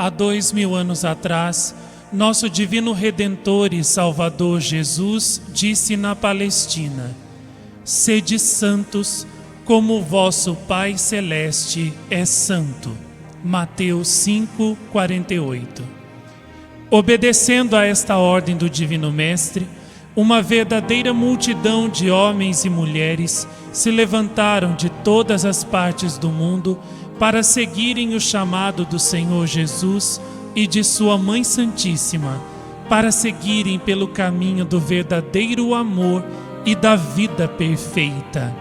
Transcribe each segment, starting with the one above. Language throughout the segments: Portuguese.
Há 2000 anos atrás, nosso divino Redentor e Salvador Jesus disse na Palestina: sede santos, como o vosso Pai Celeste é santo. Mateus 5:48. Obedecendo a esta ordem do Divino Mestre, uma verdadeira multidão de homens e mulheres se levantaram de todas as partes do mundo para seguirem o chamado do Senhor Jesus e de sua Mãe Santíssima, para seguirem pelo caminho do verdadeiro amor e da vida perfeita.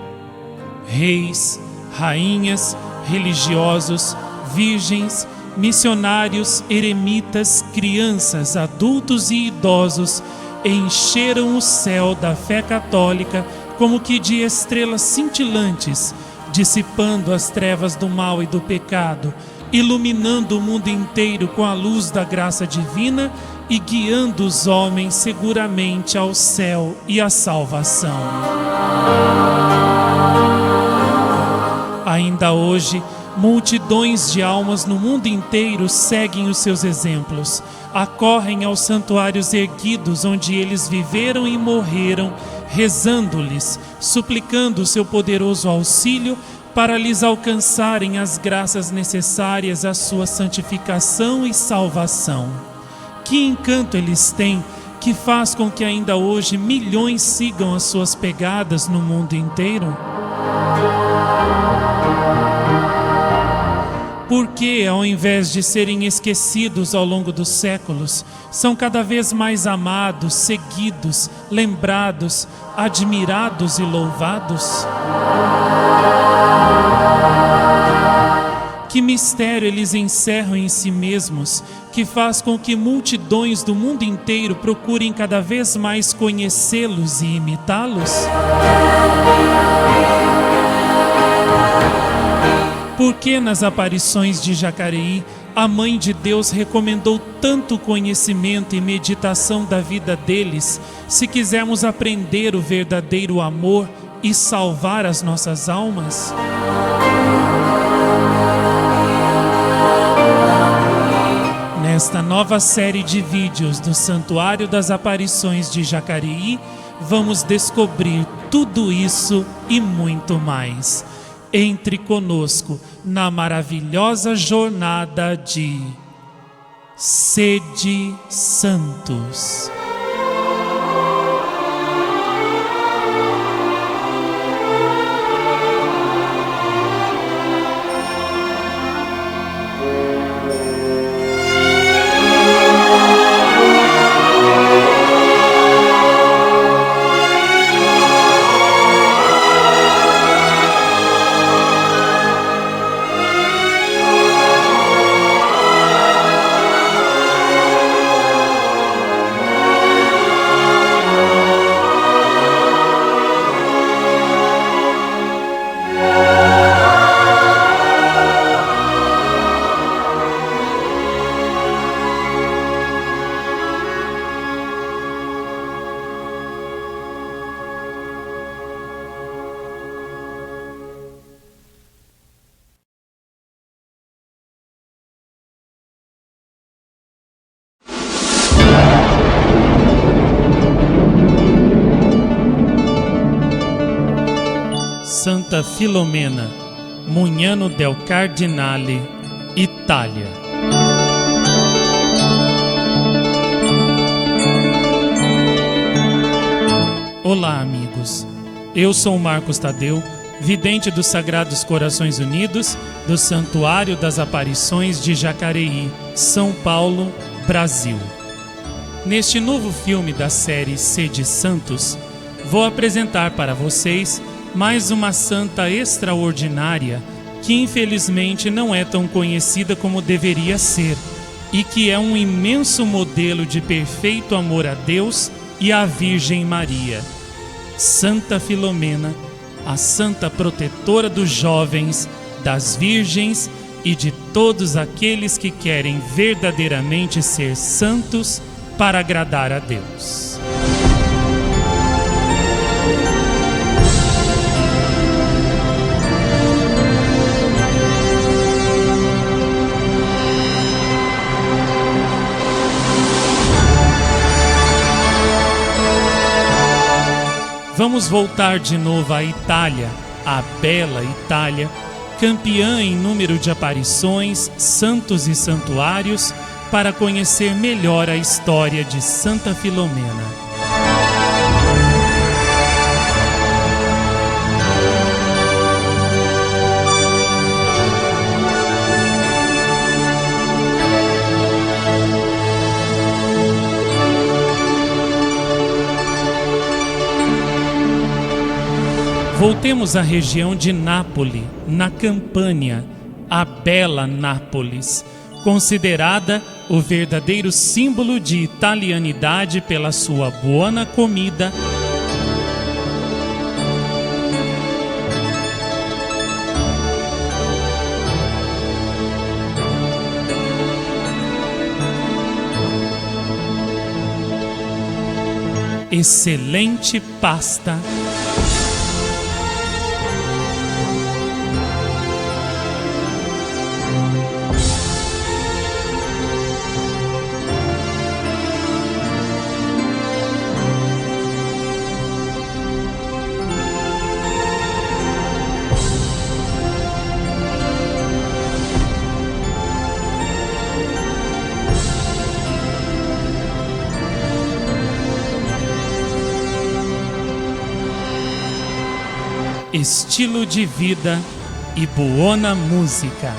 Reis, rainhas, religiosos, virgens, missionários, eremitas, crianças, adultos e idosos encheram o céu da fé católica como que de estrelas cintilantes, dissipando as trevas do mal e do pecado, iluminando o mundo inteiro com a luz da graça divina e guiando os homens seguramente ao céu e à salvação. Ainda hoje, multidões de almas no mundo inteiro seguem os seus exemplos, acorrem aos santuários erguidos onde eles viveram e morreram, rezando-lhes, suplicando o seu poderoso auxílio para lhes alcançarem as graças necessárias à sua santificação e salvação. Que encanto eles têm, que faz com que ainda hoje milhões sigam as suas pegadas no mundo inteiro? Porque, ao invés de serem esquecidos ao longo dos séculos, são cada vez mais amados, seguidos, lembrados, admirados e louvados? Que mistério eles encerram em si mesmos, que faz com que multidões do mundo inteiro procurem cada vez mais conhecê-los e imitá-los? Porque nas aparições de Jacareí, a Mãe de Deus recomendou tanto conhecimento e meditação da vida deles, se quisermos aprender o verdadeiro amor e salvar as nossas almas? Nesta nova série de vídeos do Santuário das Aparições de Jacareí, vamos descobrir tudo isso e muito mais. Entre conosco na maravilhosa jornada de Sede Santos. Santa Filomena, Mugnano del Cardinale, Itália. Olá, amigos. Eu sou Marcos Tadeu, vidente dos Sagrados Corações Unidos, do Santuário das Aparições de Jacareí, São Paulo, Brasil. Neste novo filme da série Sede Santos, vou apresentar para vocês mais uma santa extraordinária que infelizmente não é tão conhecida como deveria ser e que é um imenso modelo de perfeito amor a Deus e à Virgem Maria. Santa Filomena, a santa protetora dos jovens, das virgens e de todos aqueles que querem verdadeiramente ser santos para agradar a Deus. Vamos voltar de novo à Itália, a bela Itália, campeã em número de aparições, santos e santuários, para conhecer melhor a história de Santa Filomena. Voltemos à região de Nápoles, na Campânia, a bela Nápoles, considerada o verdadeiro símbolo de italianidade pela sua boa comida, excelente pasta, estilo de vida e boa música.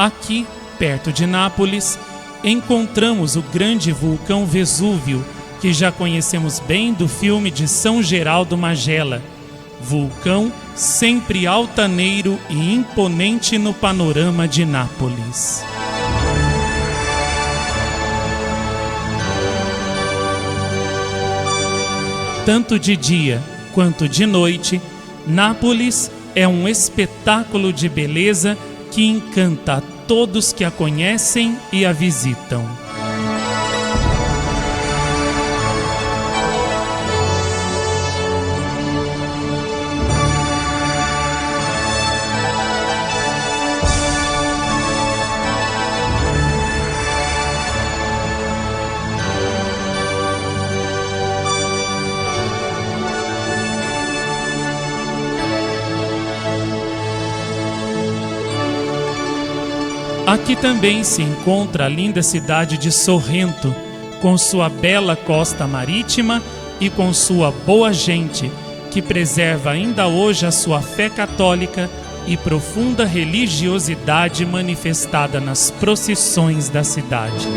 Aqui, perto de Nápoles, encontramos o grande vulcão Vesúvio, que já conhecemos bem do filme de São Geraldo Magela. Vulcão sempre altaneiro e imponente no panorama de Nápoles. Tanto de dia quanto de noite, Nápoles é um espetáculo de beleza que encanta a todos que a conhecem e a visitam. Aqui também se encontra a linda cidade de Sorrento, com sua bela costa marítima e com sua boa gente, que preserva ainda hoje a sua fé católica e profunda religiosidade manifestada nas procissões da cidade.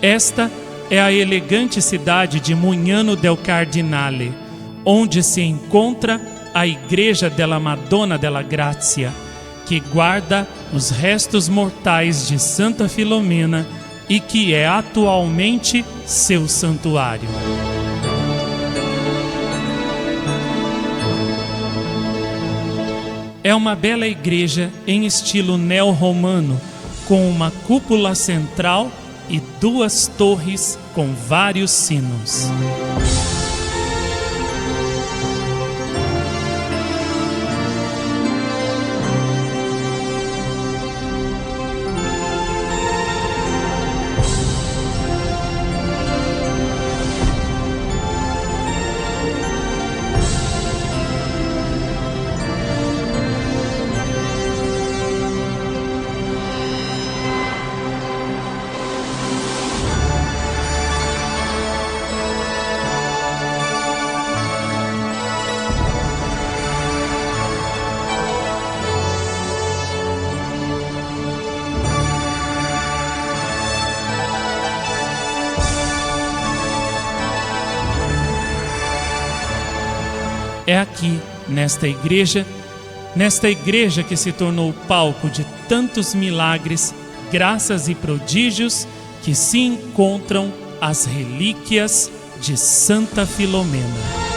Esta é a elegante cidade de Mugnano del Cardinale, onde se encontra a Igreja della Madonna della Grazia, que guarda os restos mortais de Santa Filomena e que é atualmente seu santuário. É uma bela igreja em estilo neo-romano, com uma cúpula central e 2 torres com vários sinos. É aqui, nesta igreja que se tornou palco de tantos milagres, graças e prodígios, que se encontram as relíquias de Santa Filomena.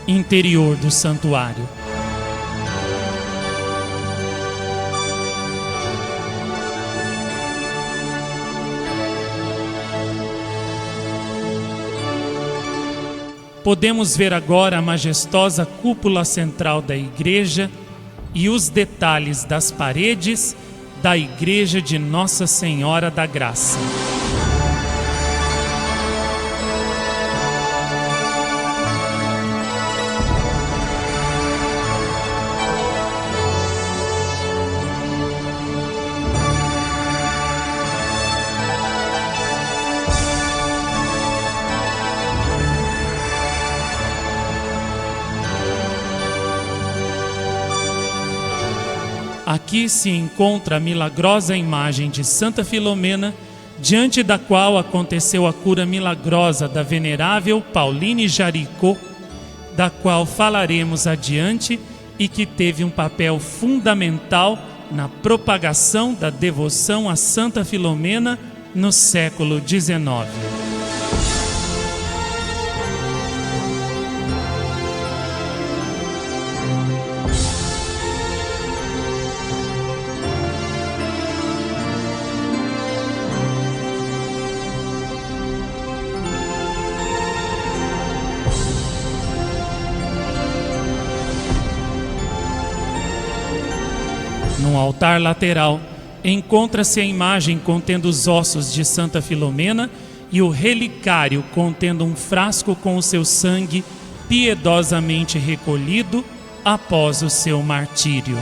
Interior do santuário. Podemos ver agora a majestosa cúpula central da igreja e os detalhes das paredes da igreja de Nossa Senhora da Graça. Aqui se encontra a milagrosa imagem de Santa Filomena, diante da qual aconteceu a cura milagrosa da venerável Pauline Jaricot, da qual falaremos adiante e que teve um papel fundamental na propagação da devoção a Santa Filomena no século XIX. No altar lateral, encontra-se a imagem contendo os ossos de Santa Filomena e o relicário contendo um frasco com o seu sangue piedosamente recolhido após o seu martírio.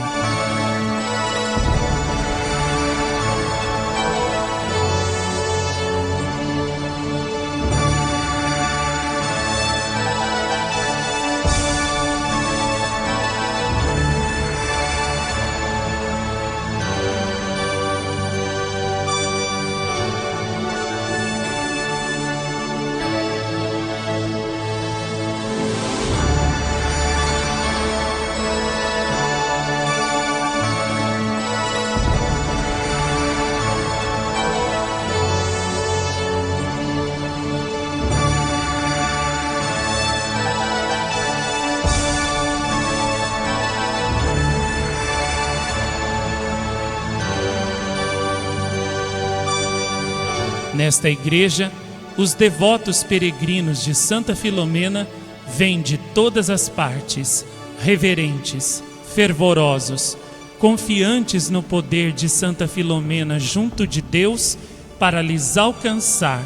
Nesta igreja, os devotos peregrinos de Santa Filomena vêm de todas as partes, reverentes, fervorosos, confiantes no poder de Santa Filomena junto de Deus para lhes alcançar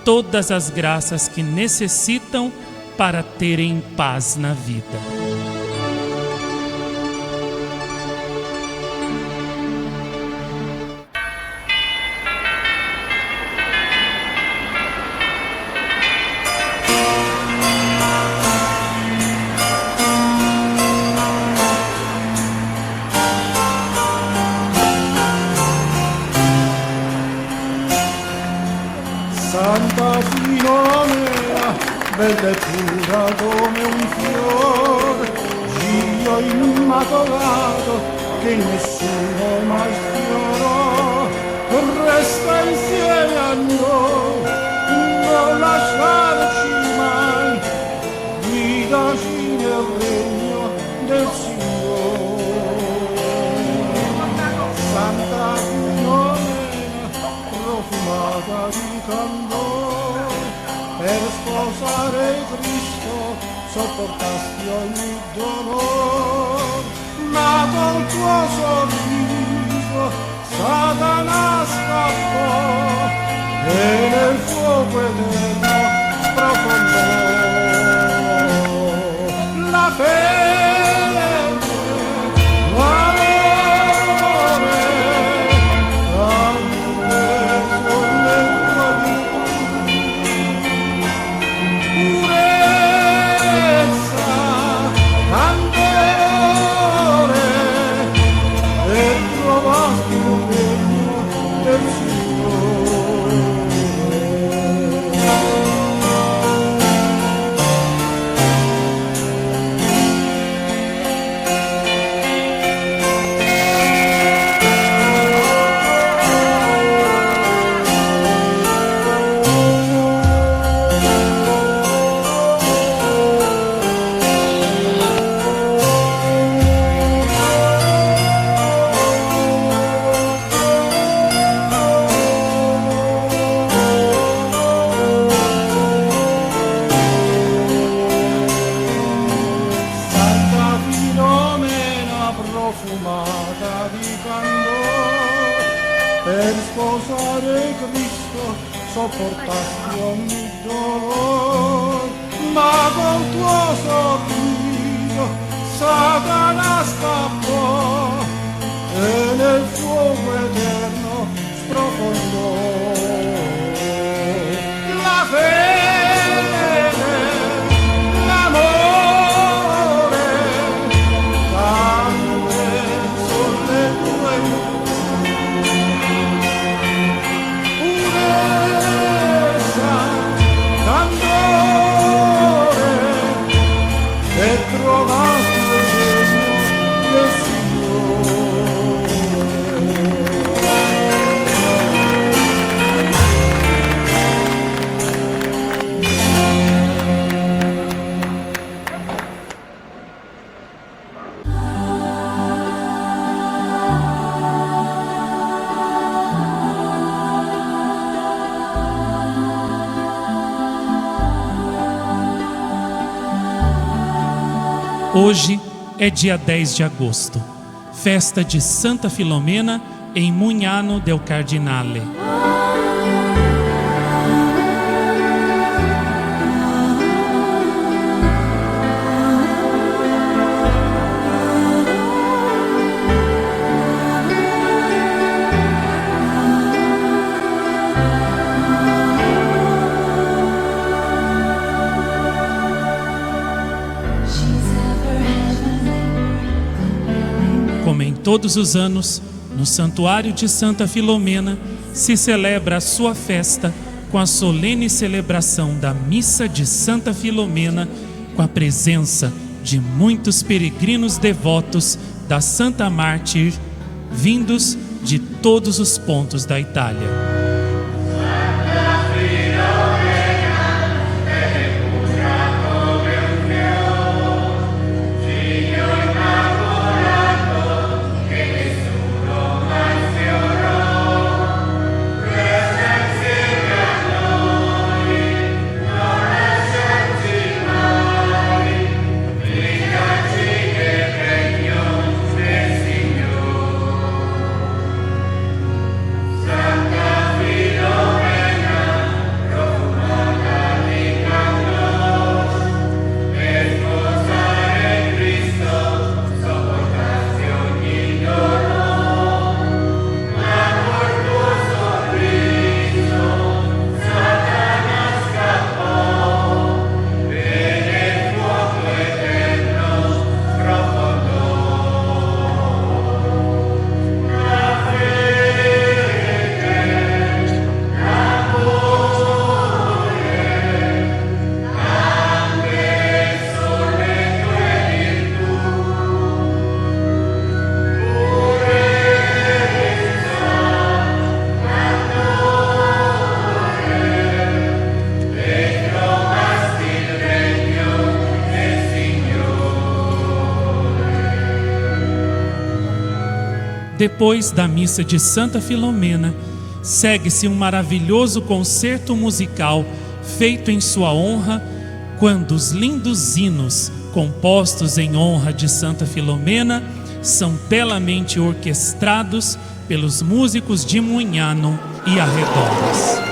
todas as graças que necessitam para terem paz na vida. Santa Filomena, bella e pura come un fiore, Dio immacolato che nessuno mai sfiorò, resta insieme a noi, non lasciarci mai, guidaci nel regno del Signore. Santa Filomena, profumata di candore, per sposare Cristo sopportasti ogni dolore, ma col tuo sorriso Satana scappò e nel fuoco eterno sprofondò. La fede, l'amore, profumata di candore, per sposare Cristo sopportasti ogni dolore, ma col tuo sorriso Satana scappò e nel fuoco eterno sprofondò. La fede, l'amore, Hoje é dia 10 de agosto, festa de Santa Filomena em Mugnano del Cardinale. Como em todos os anos, no Santuário de Santa Filomena se celebra a sua festa com a solene celebração da Missa de Santa Filomena, com a presença de muitos peregrinos devotos da Santa Mártir, vindos de todos os pontos da Itália. Che nessuno mai sfiorò, presenze Depois da missa de Santa Filomena, segue-se um maravilhoso concerto musical feito em sua honra, quando os lindos hinos compostos em honra de Santa Filomena são belamente orquestrados pelos músicos de Munhano e arredores.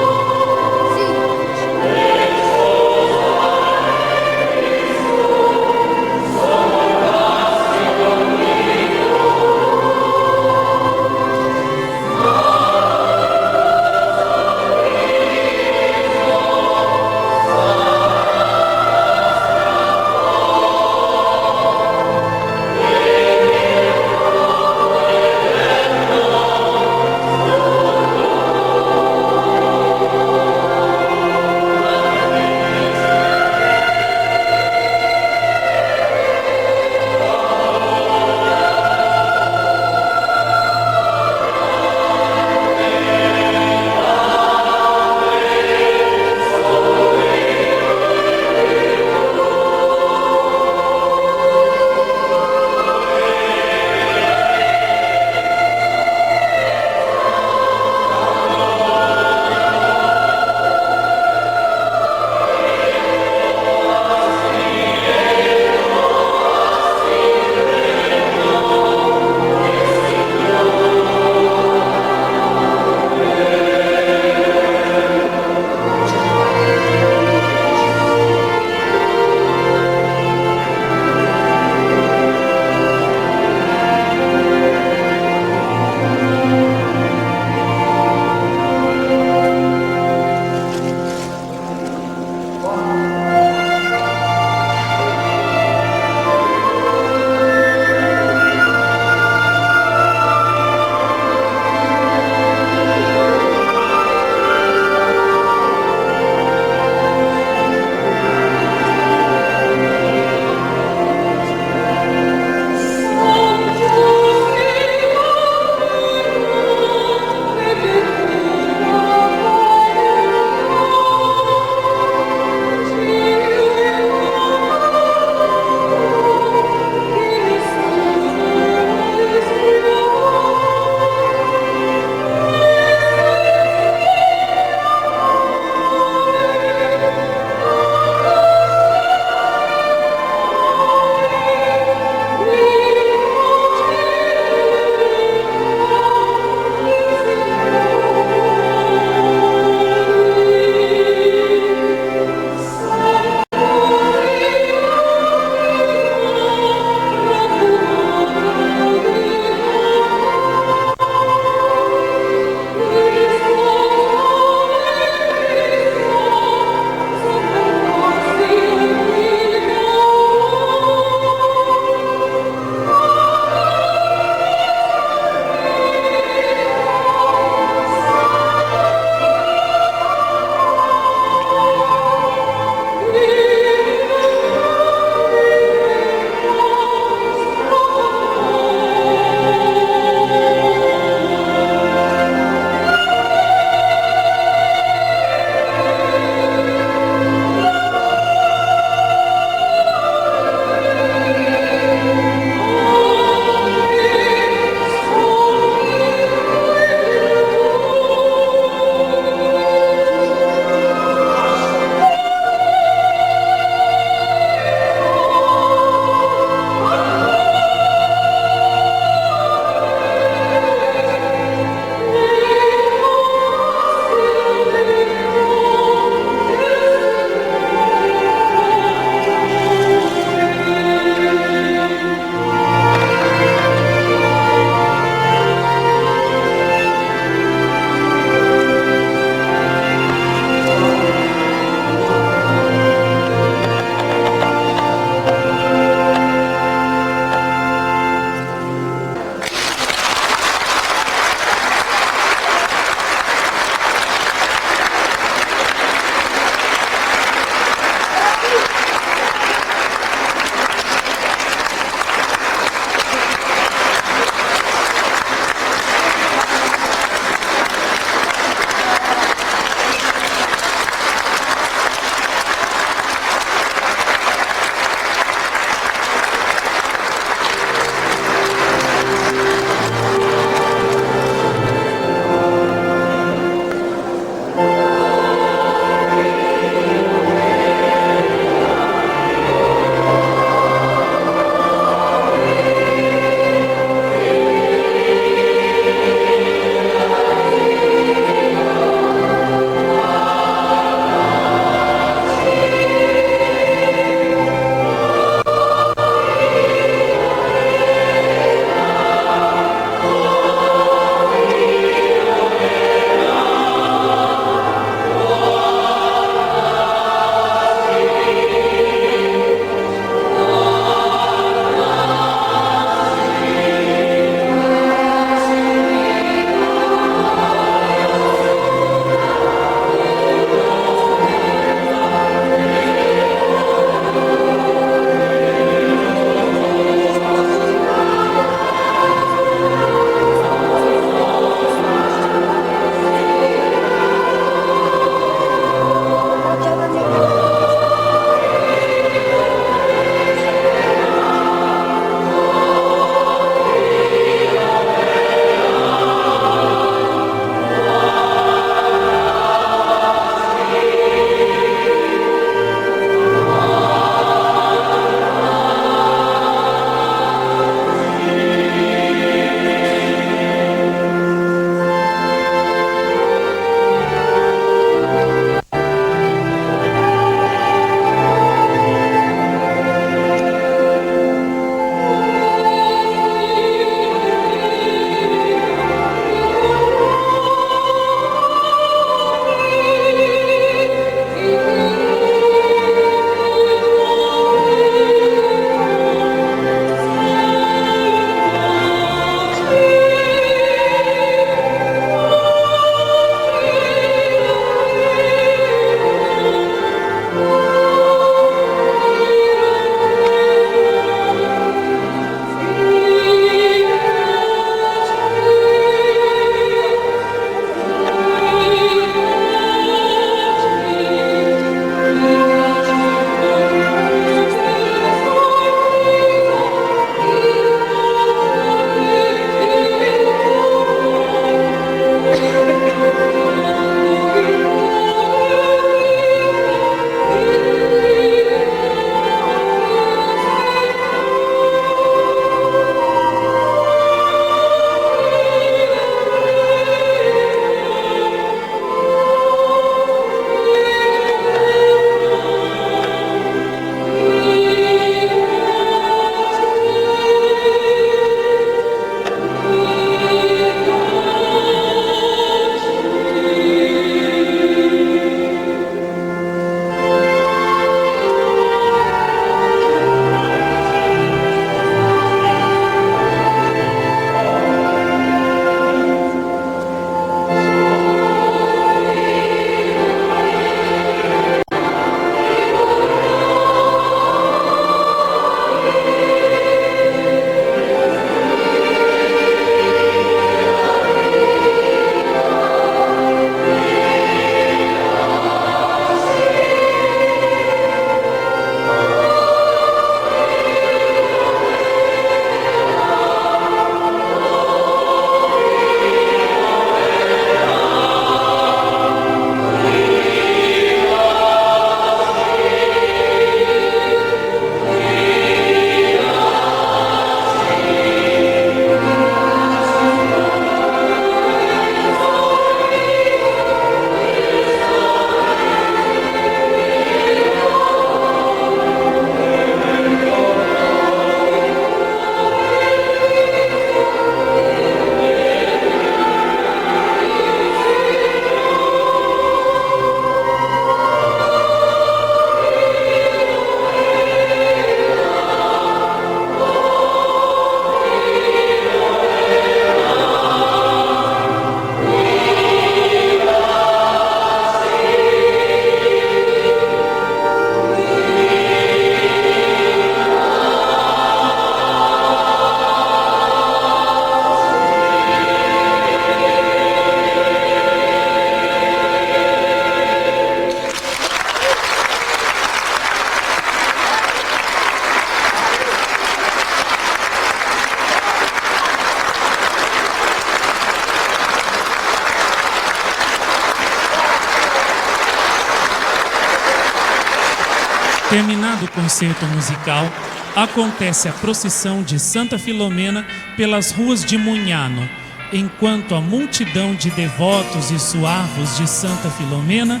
Terminado o concerto musical, acontece a procissão de Santa Filomena pelas ruas de Munhano, enquanto a multidão de devotos e suavos de Santa Filomena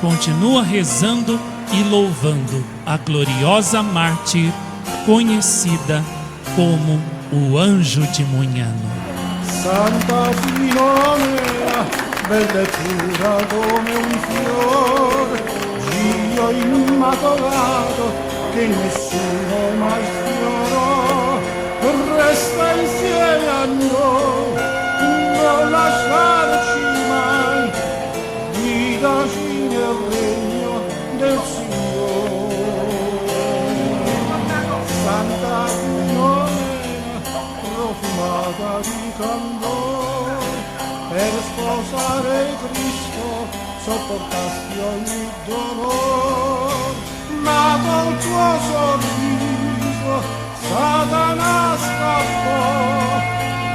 continua rezando e louvando a gloriosa mártir conhecida como o Anjo de Munhano. Santa Filomena, bella e pura come un fiore, Dio immacolato che nessuno mai sfiorò, resta insieme a noi, non lasciarci mai, guidaci nel regno del Signore. Santa Filomena, profumata di candore, per sposare Cristo sopportasti ogni dolore, ma col tuo sorriso Satana scappò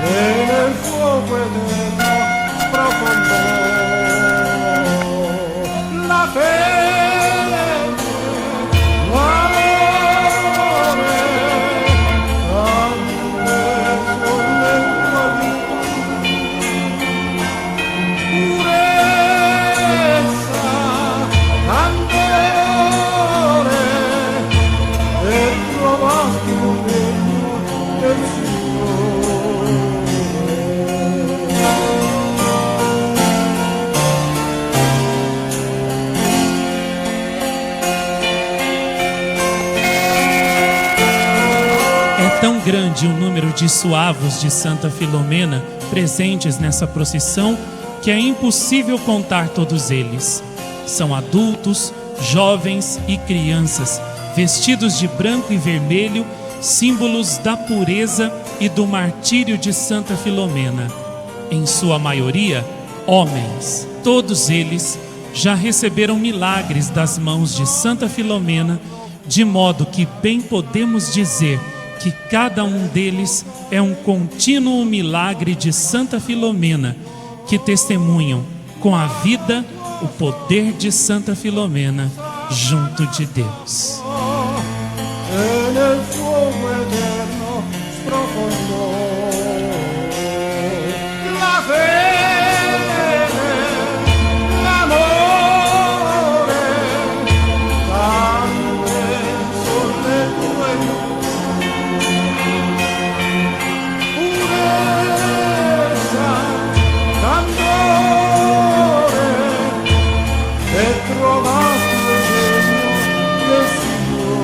e nel fuoco eterno sprofondò. La fede, l'amore, attraverso le tue purezza, candore, e trovasti il regno del Signore. É tão grande o número de suavos de Santa Filomena presentes nessa procissão que é impossível contar todos eles. São adultos, jovens e crianças, vestidos de branco e vermelho, símbolos da pureza e do martírio de Santa Filomena. Em sua maioria, homens. Todos eles já receberam milagres das mãos de Santa Filomena, de modo que bem podemos dizer que cada um deles é um contínuo milagre de Santa Filomena, que testemunham com a vida o poder de Santa Filomena junto de Deus. E nel fuoco eterno sprofondò. La fede, l'amore, attraverso le tue purezza, candore, e trovasti il regno del Signore.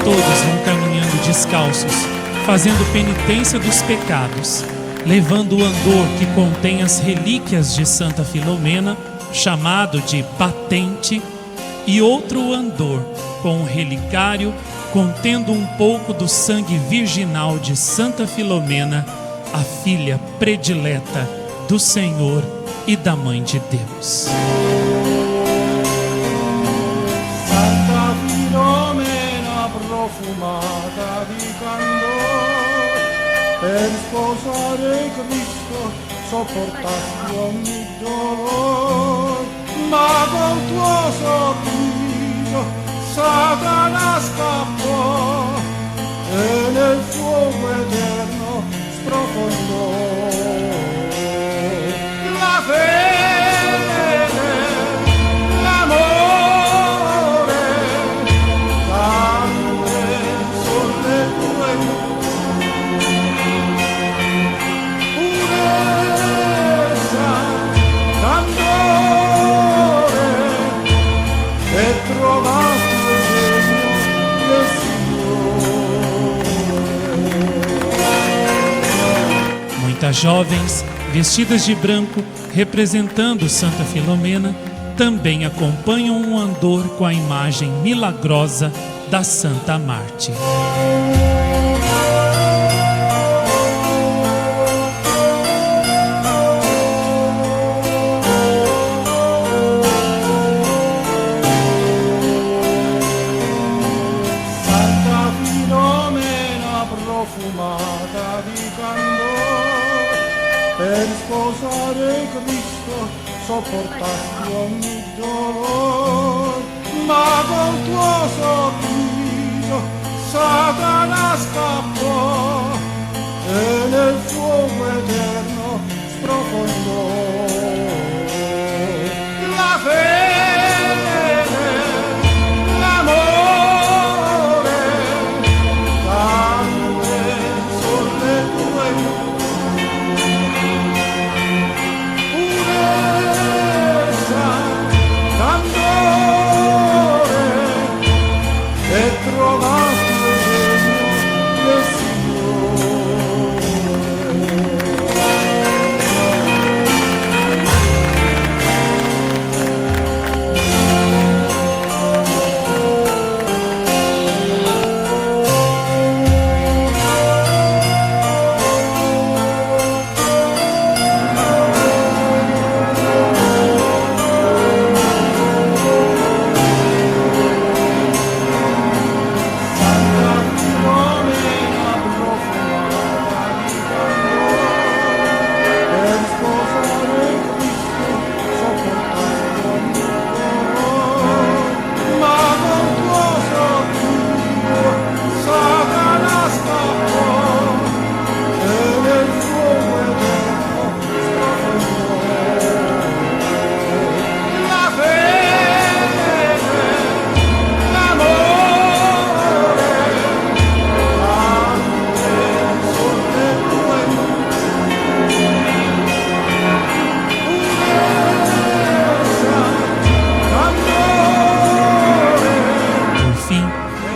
Todos vão caminhando descalços, fazendo penitência dos pecados, levando o andor que contém as relíquias de Santa Filomena, chamado de batente, e outro andor com o relicário contendo um pouco do sangue virginal de Santa Filomena, a filha predileta do Senhor e da Mãe de Deus. Santa Filomena profumata di candore, per sposare Cristo sopportasti ogni dolore, ma col tuo sorriso Satana scappò e nel fuoco eterno sprofondò. La fede, l'amore, attraverso le tue purezza, candore, e trovasti il regno del Signore. Muitas jovens, vestidas de branco, representando Santa Filomena, também acompanham um andor com a imagem milagrosa da Santa Mártir. Santa Filomena profumata di candore, per sposare Cristo sopportasti ogni dolore, ma col tuo sorriso Satana scappò e nel fuoco eterno sprofondò. La fede, l'amore, tante sono le tue purezza, candore, e trovasti il segno del Signore.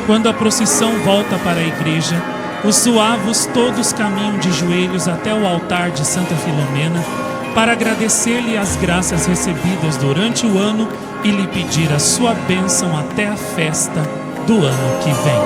Quando a procissão volta para a igreja, os zuavos todos caminham de joelhos até o altar de Santa Filomena para agradecer-lhe as graças recebidas durante o ano e lhe pedir a sua bênção até a festa do ano que vem.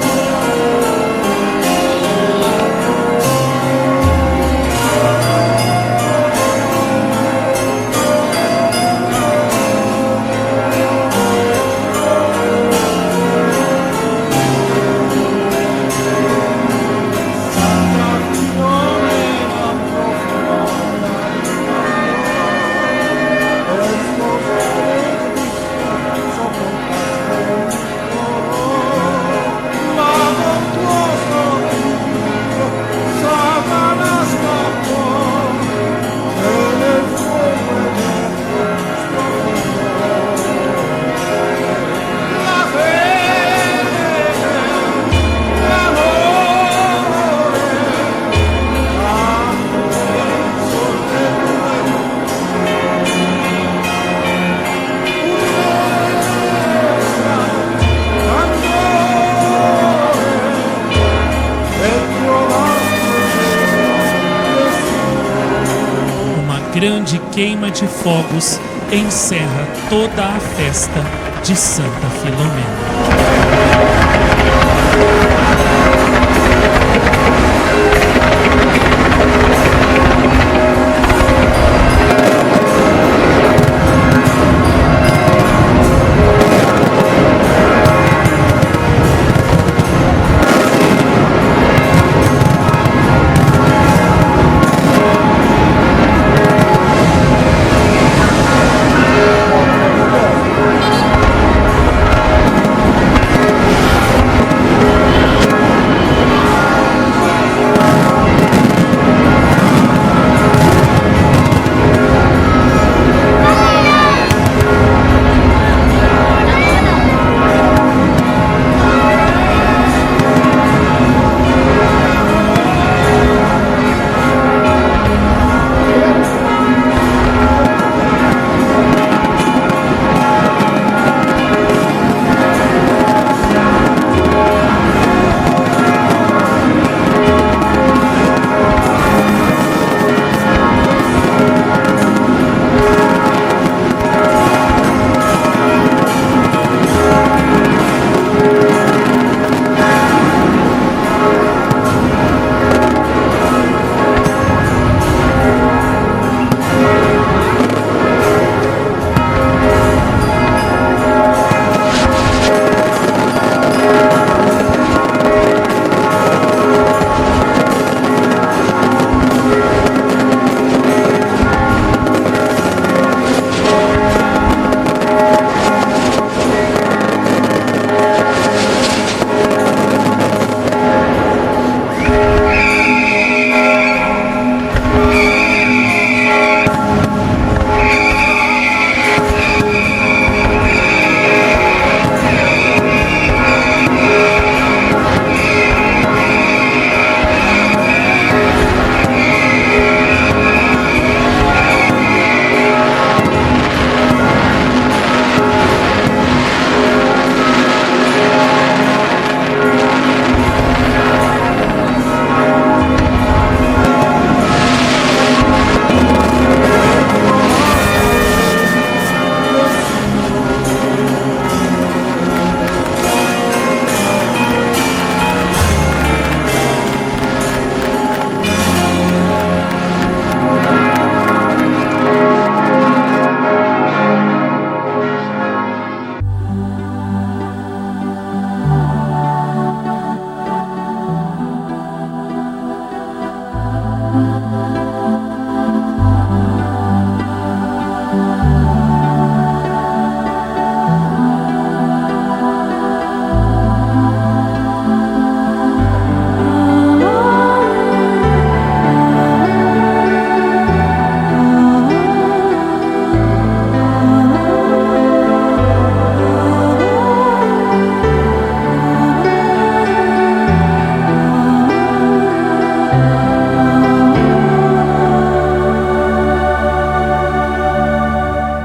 Grande queima de fogos encerra toda a festa de Santa Filomena.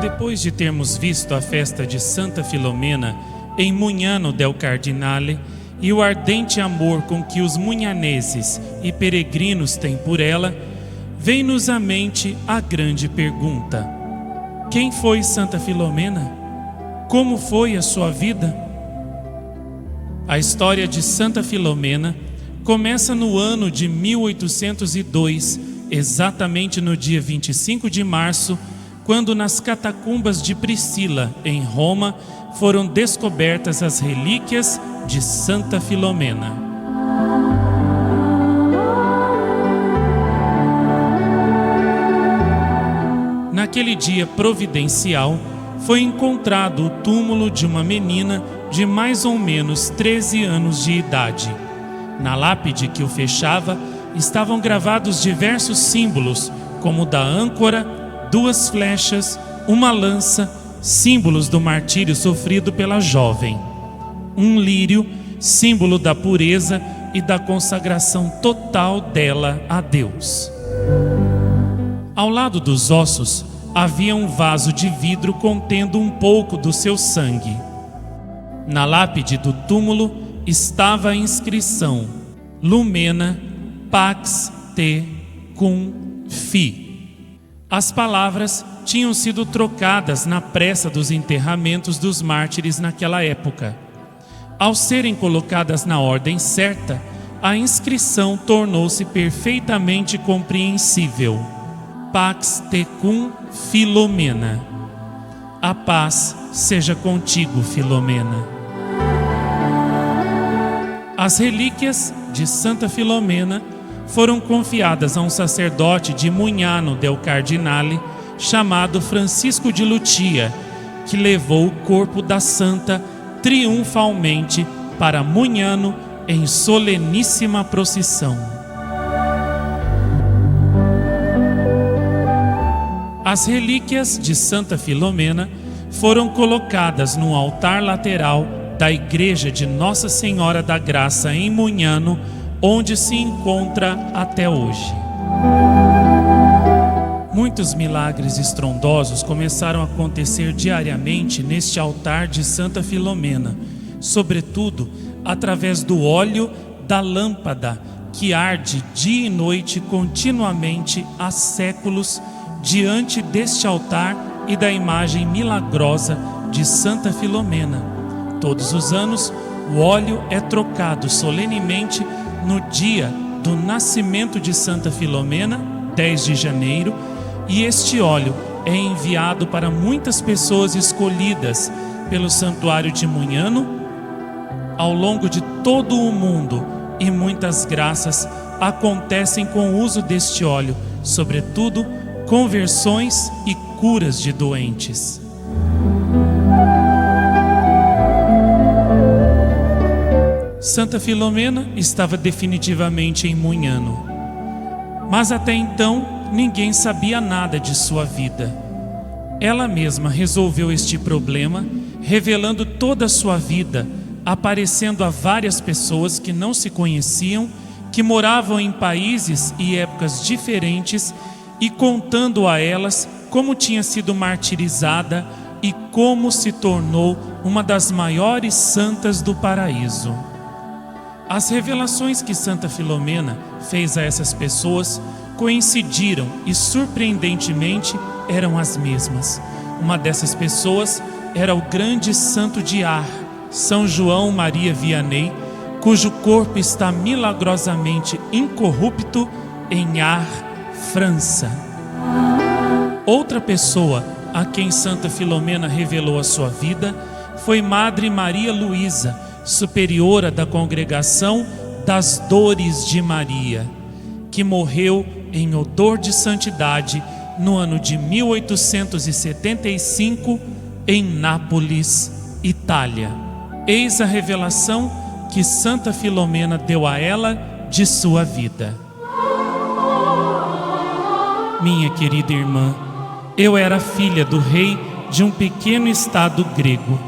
Depois de termos visto a festa de Santa Filomena em Mugnano del Cardinale e o ardente amor com que os munhaneses e peregrinos têm por ela, vem-nos à mente a grande pergunta: quem foi Santa Filomena? Como foi a sua vida? A história de Santa Filomena começa no ano de 1802, exatamente no dia 25 de março, quando nas catacumbas de Priscila, em Roma, foram descobertas as relíquias de Santa Filomena. Naquele dia providencial, foi encontrado o túmulo de uma menina de mais ou menos 13 anos de idade. Na lápide que o fechava, estavam gravados diversos símbolos, como o da âncora, 2 flechas, uma lança, símbolos do martírio sofrido pela jovem. Um lírio, símbolo da pureza e da consagração total dela a Deus. Ao lado dos ossos, havia um vaso de vidro contendo um pouco do seu sangue. Na lápide do túmulo estava a inscrição: Lumena Pax Te Cum Fi. As palavras tinham sido trocadas na pressa dos enterramentos dos mártires naquela época. Ao serem colocadas na ordem certa, a inscrição tornou-se perfeitamente compreensível: Pax Tecum Filomena. A paz seja contigo, Filomena. As relíquias de Santa Filomena foram confiadas a um sacerdote de Mugnano del Cardinale chamado Francisco de Lucia, que levou o corpo da santa triunfalmente para Mugnano em soleníssima procissão. As relíquias de Santa Filomena foram colocadas no altar lateral da igreja de Nossa Senhora da Graça em Mugnano, onde se encontra até hoje. Muitos milagres estrondosos começaram a acontecer diariamente neste altar de Santa Filomena, sobretudo através do óleo da lâmpada que arde dia e noite continuamente há séculos diante deste altar e da imagem milagrosa de Santa Filomena. Todos os anos, o óleo é trocado solenemente no dia do nascimento de Santa Filomena, 10 de janeiro, e este óleo é enviado para muitas pessoas escolhidas pelo Santuário de Mugnano ao longo de todo o mundo, e muitas graças acontecem com o uso deste óleo, sobretudo conversões e curas de doentes. Santa Filomena estava definitivamente em Mugnano, mas até então ninguém sabia nada de sua vida. Ela mesma resolveu este problema, revelando toda a sua vida, aparecendo a várias pessoas que não se conheciam, que moravam em países e épocas diferentes, e contando a elas como tinha sido martirizada e como se tornou uma das maiores santas do paraíso. As revelações que Santa Filomena fez a essas pessoas coincidiram e, surpreendentemente, eram as mesmas. Uma dessas pessoas era o grande santo de Ar, São João Maria Vianney, cujo corpo está milagrosamente incorrupto em Ar, França. Outra pessoa a quem Santa Filomena revelou a sua vida foi Madre Maria Luísa, superiora da Congregação das Dores de Maria, que morreu em odor de santidade no ano de 1875 em Nápoles, Itália. Eis a revelação que Santa Filomena deu a ela de sua vida. Minha querida irmã, eu era filha do rei de um pequeno estado grego.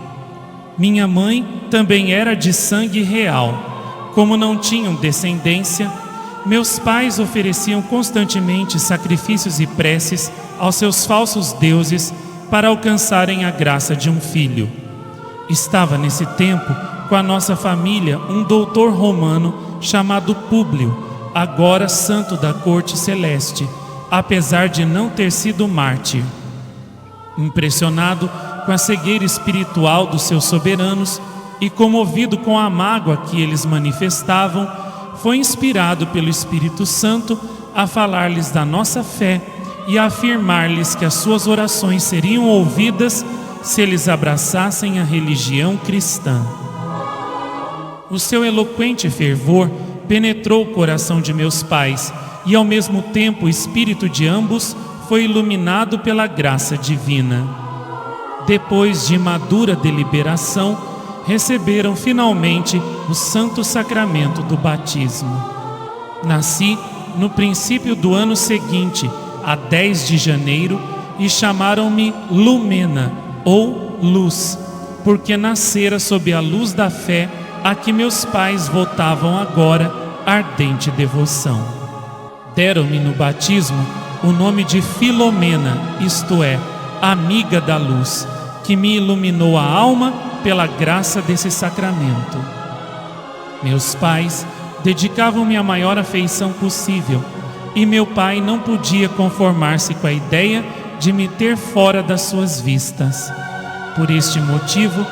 Minha mãe também era de sangue real. Como não tinham descendência, meus pais ofereciam constantemente sacrifícios e preces aos seus falsos deuses para alcançarem a graça de um filho. Estava nesse tempo com a nossa família um doutor romano chamado Públio, agora santo da corte celeste, apesar de não ter sido mártir. Impressionado com a cegueira espiritual dos seus soberanos e comovido com a mágoa que eles manifestavam, foi inspirado pelo Espírito Santo a falar-lhes da nossa fé e a afirmar-lhes que as suas orações seriam ouvidas se eles abraçassem a religião cristã. O seu eloquente fervor penetrou o coração de meus pais e ao mesmo tempo o espírito de ambos foi iluminado pela graça divina. Depois de madura deliberação, receberam finalmente o santo sacramento do batismo. Nasci no princípio do ano seguinte, a 10 de janeiro, e chamaram-me Lumena, ou Luz, porque nascera sob a luz da fé a que meus pais votavam agora ardente devoção. Deram-me no batismo o nome de Filomena, isto é, amiga da luz, que me iluminou a alma pela graça desse sacramento. Meus pais dedicavam-me a maior afeição possível, e meu pai não podia conformar-se com a ideia de me ter fora das suas vistas. Por este motivo,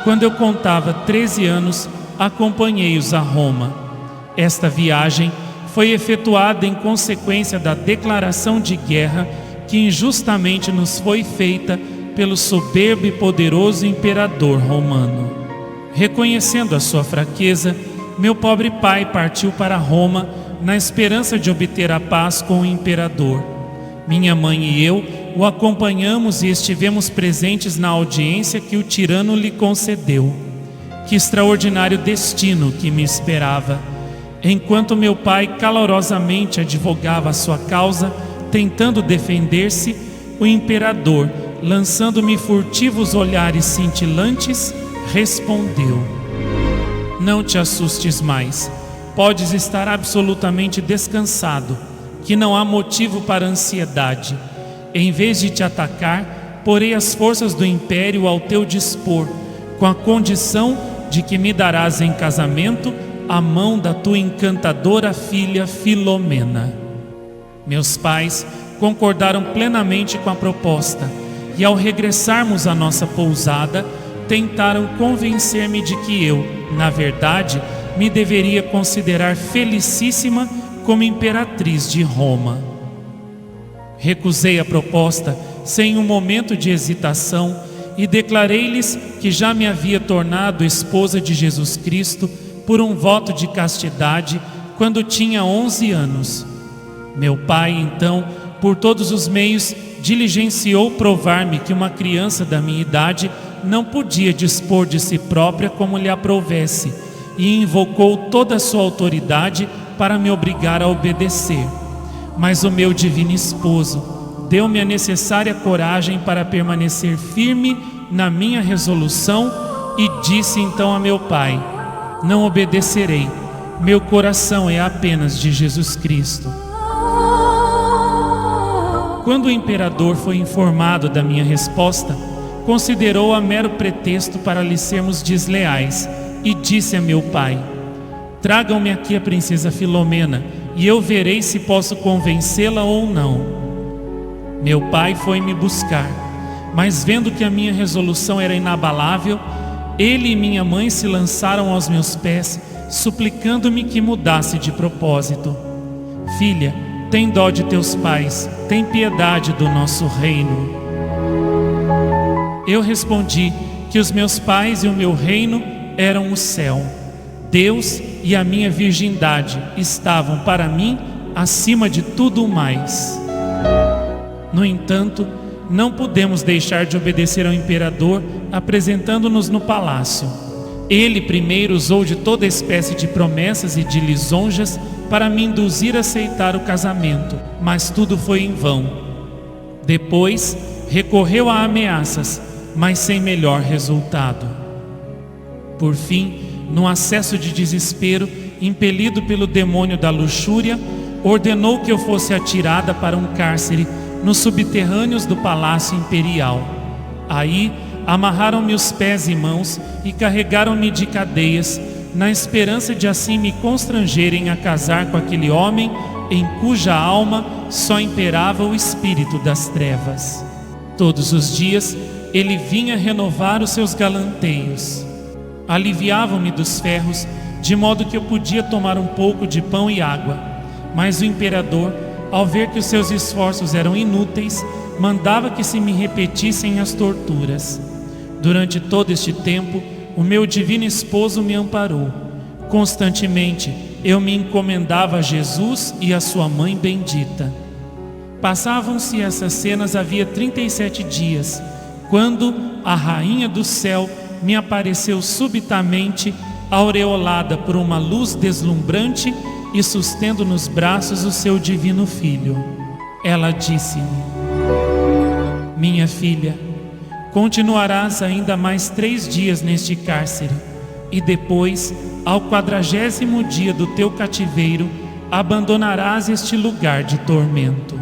quando eu contava 13 anos, acompanhei-os a Roma. Esta viagem foi efetuada em consequência da declaração de guerra que injustamente nos foi feita pelo soberbo e poderoso imperador romano. Reconhecendo a sua fraqueza, meu pobre pai partiu para Roma na esperança de obter a paz com o imperador. Minha mãe e eu o acompanhamos e estivemos presentes na audiência que o tirano lhe concedeu. Que extraordinário destino que me esperava! Enquanto meu pai calorosamente advogava a sua causa, tentando defender-se, o imperador, lançando-me furtivos olhares cintilantes, respondeu: não te assustes mais, podes estar absolutamente descansado, que não há motivo para ansiedade. Em vez de te atacar, porei as forças do império ao teu dispor, com a condição de que me darás em casamento a mão da tua encantadora filha Filomena. Meus pais concordaram plenamente com a proposta, e ao regressarmos à nossa pousada, tentaram convencer-me de que eu, na verdade, me deveria considerar felicíssima como imperatriz de Roma. Recusei a proposta sem um momento de hesitação e declarei-lhes que já me havia tornado esposa de Jesus Cristo por um voto de castidade quando tinha 11 anos. Meu pai, então, por todos os meios, diligenciou provar-me que uma criança da minha idade não podia dispor de si própria como lhe aprovesse, e invocou toda a sua autoridade para me obrigar a obedecer. Mas o meu divino esposo deu-me a necessária coragem para permanecer firme na minha resolução e disse então a meu pai: não obedecerei, meu coração é apenas de Jesus Cristo. Quando o imperador foi informado da minha resposta, considerou-a mero pretexto para lhe sermos desleais e disse a meu pai: tragam-me aqui a princesa Filomena e eu verei se posso convencê-la ou não. Meu pai foi me buscar, mas vendo que a minha resolução era inabalável, ele e minha mãe se lançaram aos meus pés, suplicando-me que mudasse de propósito. Filha, tem dó de teus pais, tem piedade do nosso reino. Eu respondi que os meus pais e o meu reino eram o céu. Deus e a minha virgindade estavam para mim acima de tudo mais. No entanto, não pudemos deixar de obedecer ao imperador, apresentando-nos no palácio. Ele primeiro usou de toda espécie de promessas e de lisonjas para me induzir a aceitar o casamento, mas tudo foi em vão. Depois, recorreu a ameaças, mas sem melhor resultado. Por fim, num acesso de desespero, impelido pelo demônio da luxúria, ordenou que eu fosse atirada para um cárcere nos subterrâneos do palácio imperial. Aí amarraram-me os pés e mãos e carregaram-me de cadeias, na esperança de assim me constrangerem a casar com aquele homem em cuja alma só imperava o espírito das trevas. Todos os dias ele vinha renovar os seus galanteios. Aliviavam-me dos ferros, de modo que eu podia tomar um pouco de pão e água. Mas o imperador, ao ver que os seus esforços eram inúteis, mandava que se me repetissem as torturas. Durante todo este tempo, o meu divino esposo me amparou. Constantemente eu me encomendava a Jesus e a sua mãe bendita. Passavam-se essas cenas havia 37 dias, quando a rainha do céu me apareceu subitamente, aureolada por uma luz deslumbrante e sustendo nos braços o seu divino filho. Ela disse-me: minha filha, continuarás ainda mais 3 dias neste cárcere, e depois, ao 40º dia do teu cativeiro, abandonarás este lugar de tormento.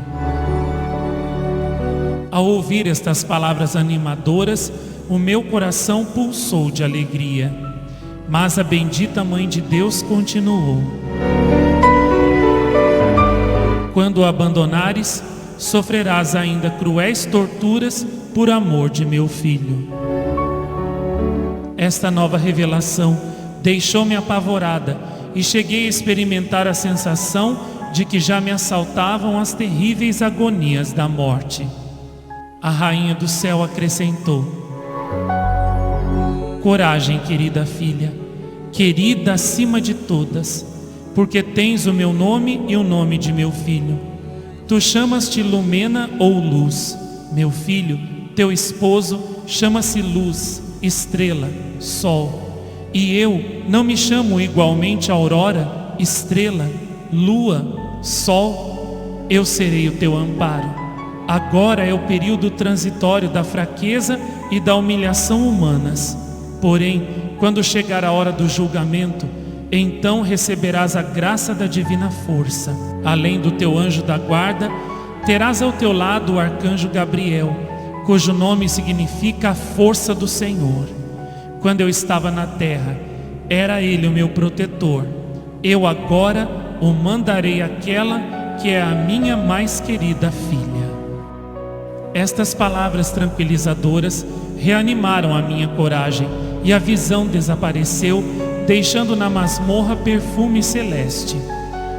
Ao ouvir estas palavras animadoras, o meu coração pulsou de alegria. Mas a bendita Mãe de Deus continuou: quando o abandonares, sofrerás ainda cruéis torturas por amor de meu filho. Esta nova revelação deixou-me apavorada e cheguei a experimentar a sensação de que já me assaltavam as terríveis agonias da morte. A rainha do céu acrescentou: coragem, querida filha, querida acima de todas, porque tens o meu nome e o nome de meu filho. Tu chamas-te Lumena ou Luz. Meu filho, teu esposo, chama-se Luz, Estrela, Sol. E eu não me chamo igualmente Aurora, Estrela, Lua, Sol? Eu serei o teu amparo. Agora é o período transitório da fraqueza e da humilhação humanas. Porém, quando chegar a hora do julgamento, então receberás a graça da divina força. Além do teu anjo da guarda, terás ao teu lado o arcanjo Gabriel, cujo nome significa a força do Senhor. Quando eu estava na terra, era ele o meu protetor. Eu agora o mandarei àquela que é a minha mais querida filha. Estas palavras tranquilizadoras reanimaram a minha coragem, e a visão desapareceu, deixando na masmorra perfume celeste.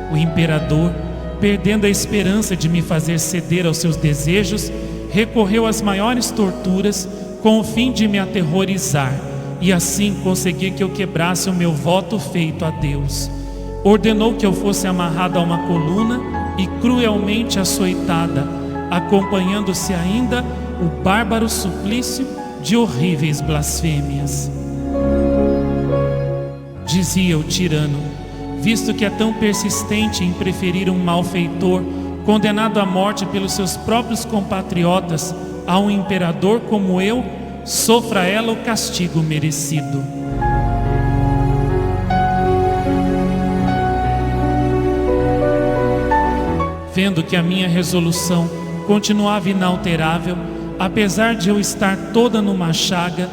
O imperador, perdendo a esperança de me fazer ceder aos seus desejos, recorreu às maiores torturas com o fim de me aterrorizar e assim conseguir que eu quebrasse o meu voto feito a Deus. Ordenou que eu fosse amarrada a uma coluna e cruelmente açoitada, acompanhando-se ainda o bárbaro suplício de horríveis blasfêmias. Dizia o tirano: visto que é tão persistente em preferir um malfeitor condenado à morte pelos seus próprios compatriotas a um imperador como eu, sofra ela o castigo merecido. Vendo que a minha resolução continuava inalterável, apesar de eu estar toda numa chaga,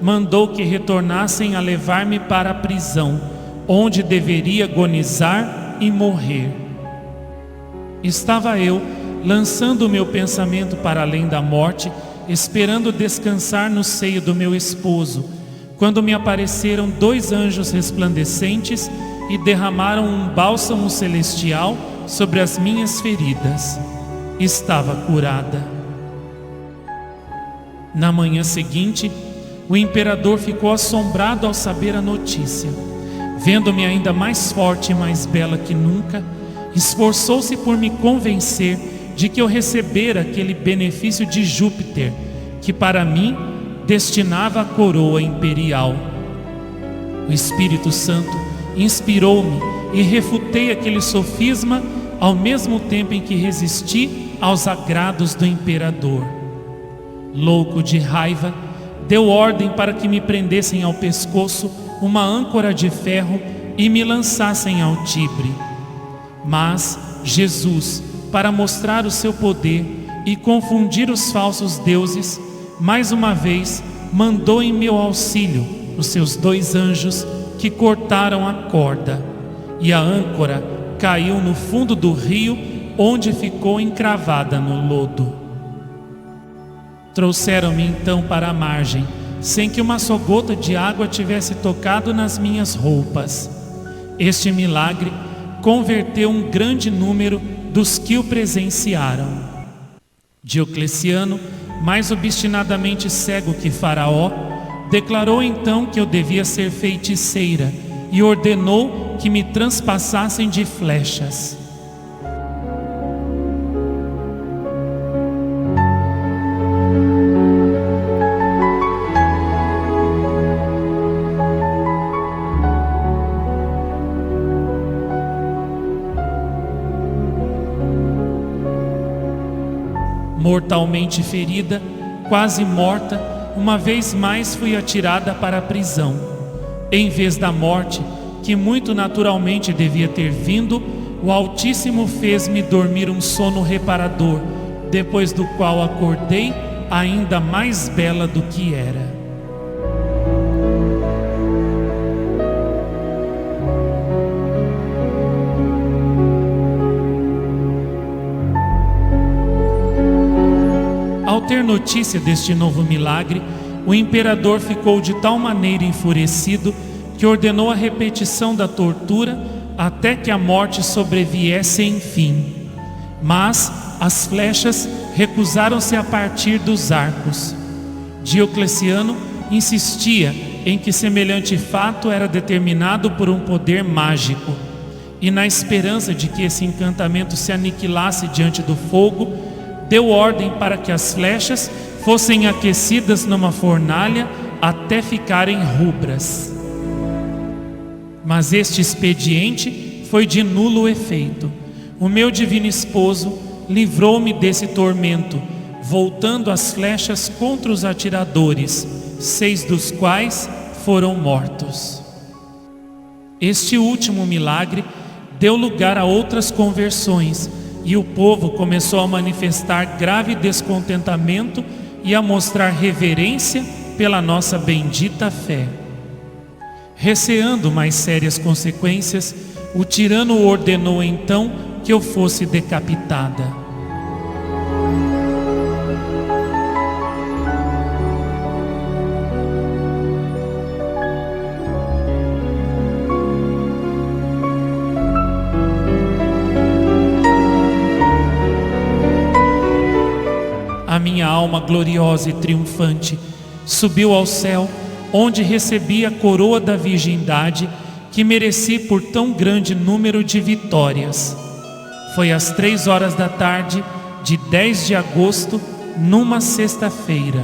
mandou que retornassem a levar-me para a prisão, onde deveria agonizar e morrer. Estava eu, lançando o meu pensamento para além da morte, esperando descansar no seio do meu esposo, quando me apareceram 2 anjos resplandecentes e derramaram um bálsamo celestial sobre as minhas feridas. Estava curada. Na manhã seguinte, o imperador ficou assombrado ao saber a notícia. Vendo-me ainda mais forte e mais bela que nunca, esforçou-se por me convencer de que eu recebera aquele benefício de Júpiter, que para mim destinava a coroa imperial. O Espírito Santo inspirou-me e refutei aquele sofisma, ao mesmo tempo em que resisti aos agrados do imperador. Louco de raiva, deu ordem para que me prendessem ao pescoço uma âncora de ferro e me lançassem ao Tibre. Mas Jesus, para mostrar o seu poder e confundir os falsos deuses, mais uma vez mandou em meu auxílio os seus 2 anjos, que cortaram a corda, e a âncora caiu no fundo do rio, onde ficou encravada no lodo. Trouxeram-me então para a margem, sem que uma só gota de água tivesse tocado nas minhas roupas. Este milagre converteu um grande número dos que o presenciaram. Diocleciano, mais obstinadamente cego que Faraó, declarou então que eu devia ser feiticeira e ordenou que me transpassassem de flechas. Mortalmente ferida, quase morta, uma vez mais fui atirada para a prisão. Em vez da morte, que muito naturalmente devia ter vindo, o Altíssimo fez-me dormir um sono reparador, depois do qual acordei ainda mais bela do que era. Ao ter notícia deste novo milagre, o imperador ficou de tal maneira enfurecido que ordenou a repetição da tortura até que a morte sobreviesse enfim. Mas as flechas recusaram-se a partir dos arcos. Diocleciano insistia em que semelhante fato era determinado por um poder mágico, e na esperança de que esse encantamento se aniquilasse diante do fogo, deu ordem para que as flechas fossem aquecidas numa fornalha até ficarem rubras. Mas este expediente foi de nulo efeito. O meu divino esposo livrou-me desse tormento, voltando as flechas contra os atiradores, 6 dos quais foram mortos. Este último milagre deu lugar a outras conversões, e o povo começou a manifestar grave descontentamento e a mostrar reverência pela nossa bendita fé. Receando mais sérias consequências, o tirano ordenou então que eu fosse decapitada. A minha alma gloriosa e triunfante subiu ao céu, onde recebi a coroa da virgindade que mereci por tão grande número de vitórias. Foi às 3 horas da tarde de 10 de agosto, numa sexta-feira.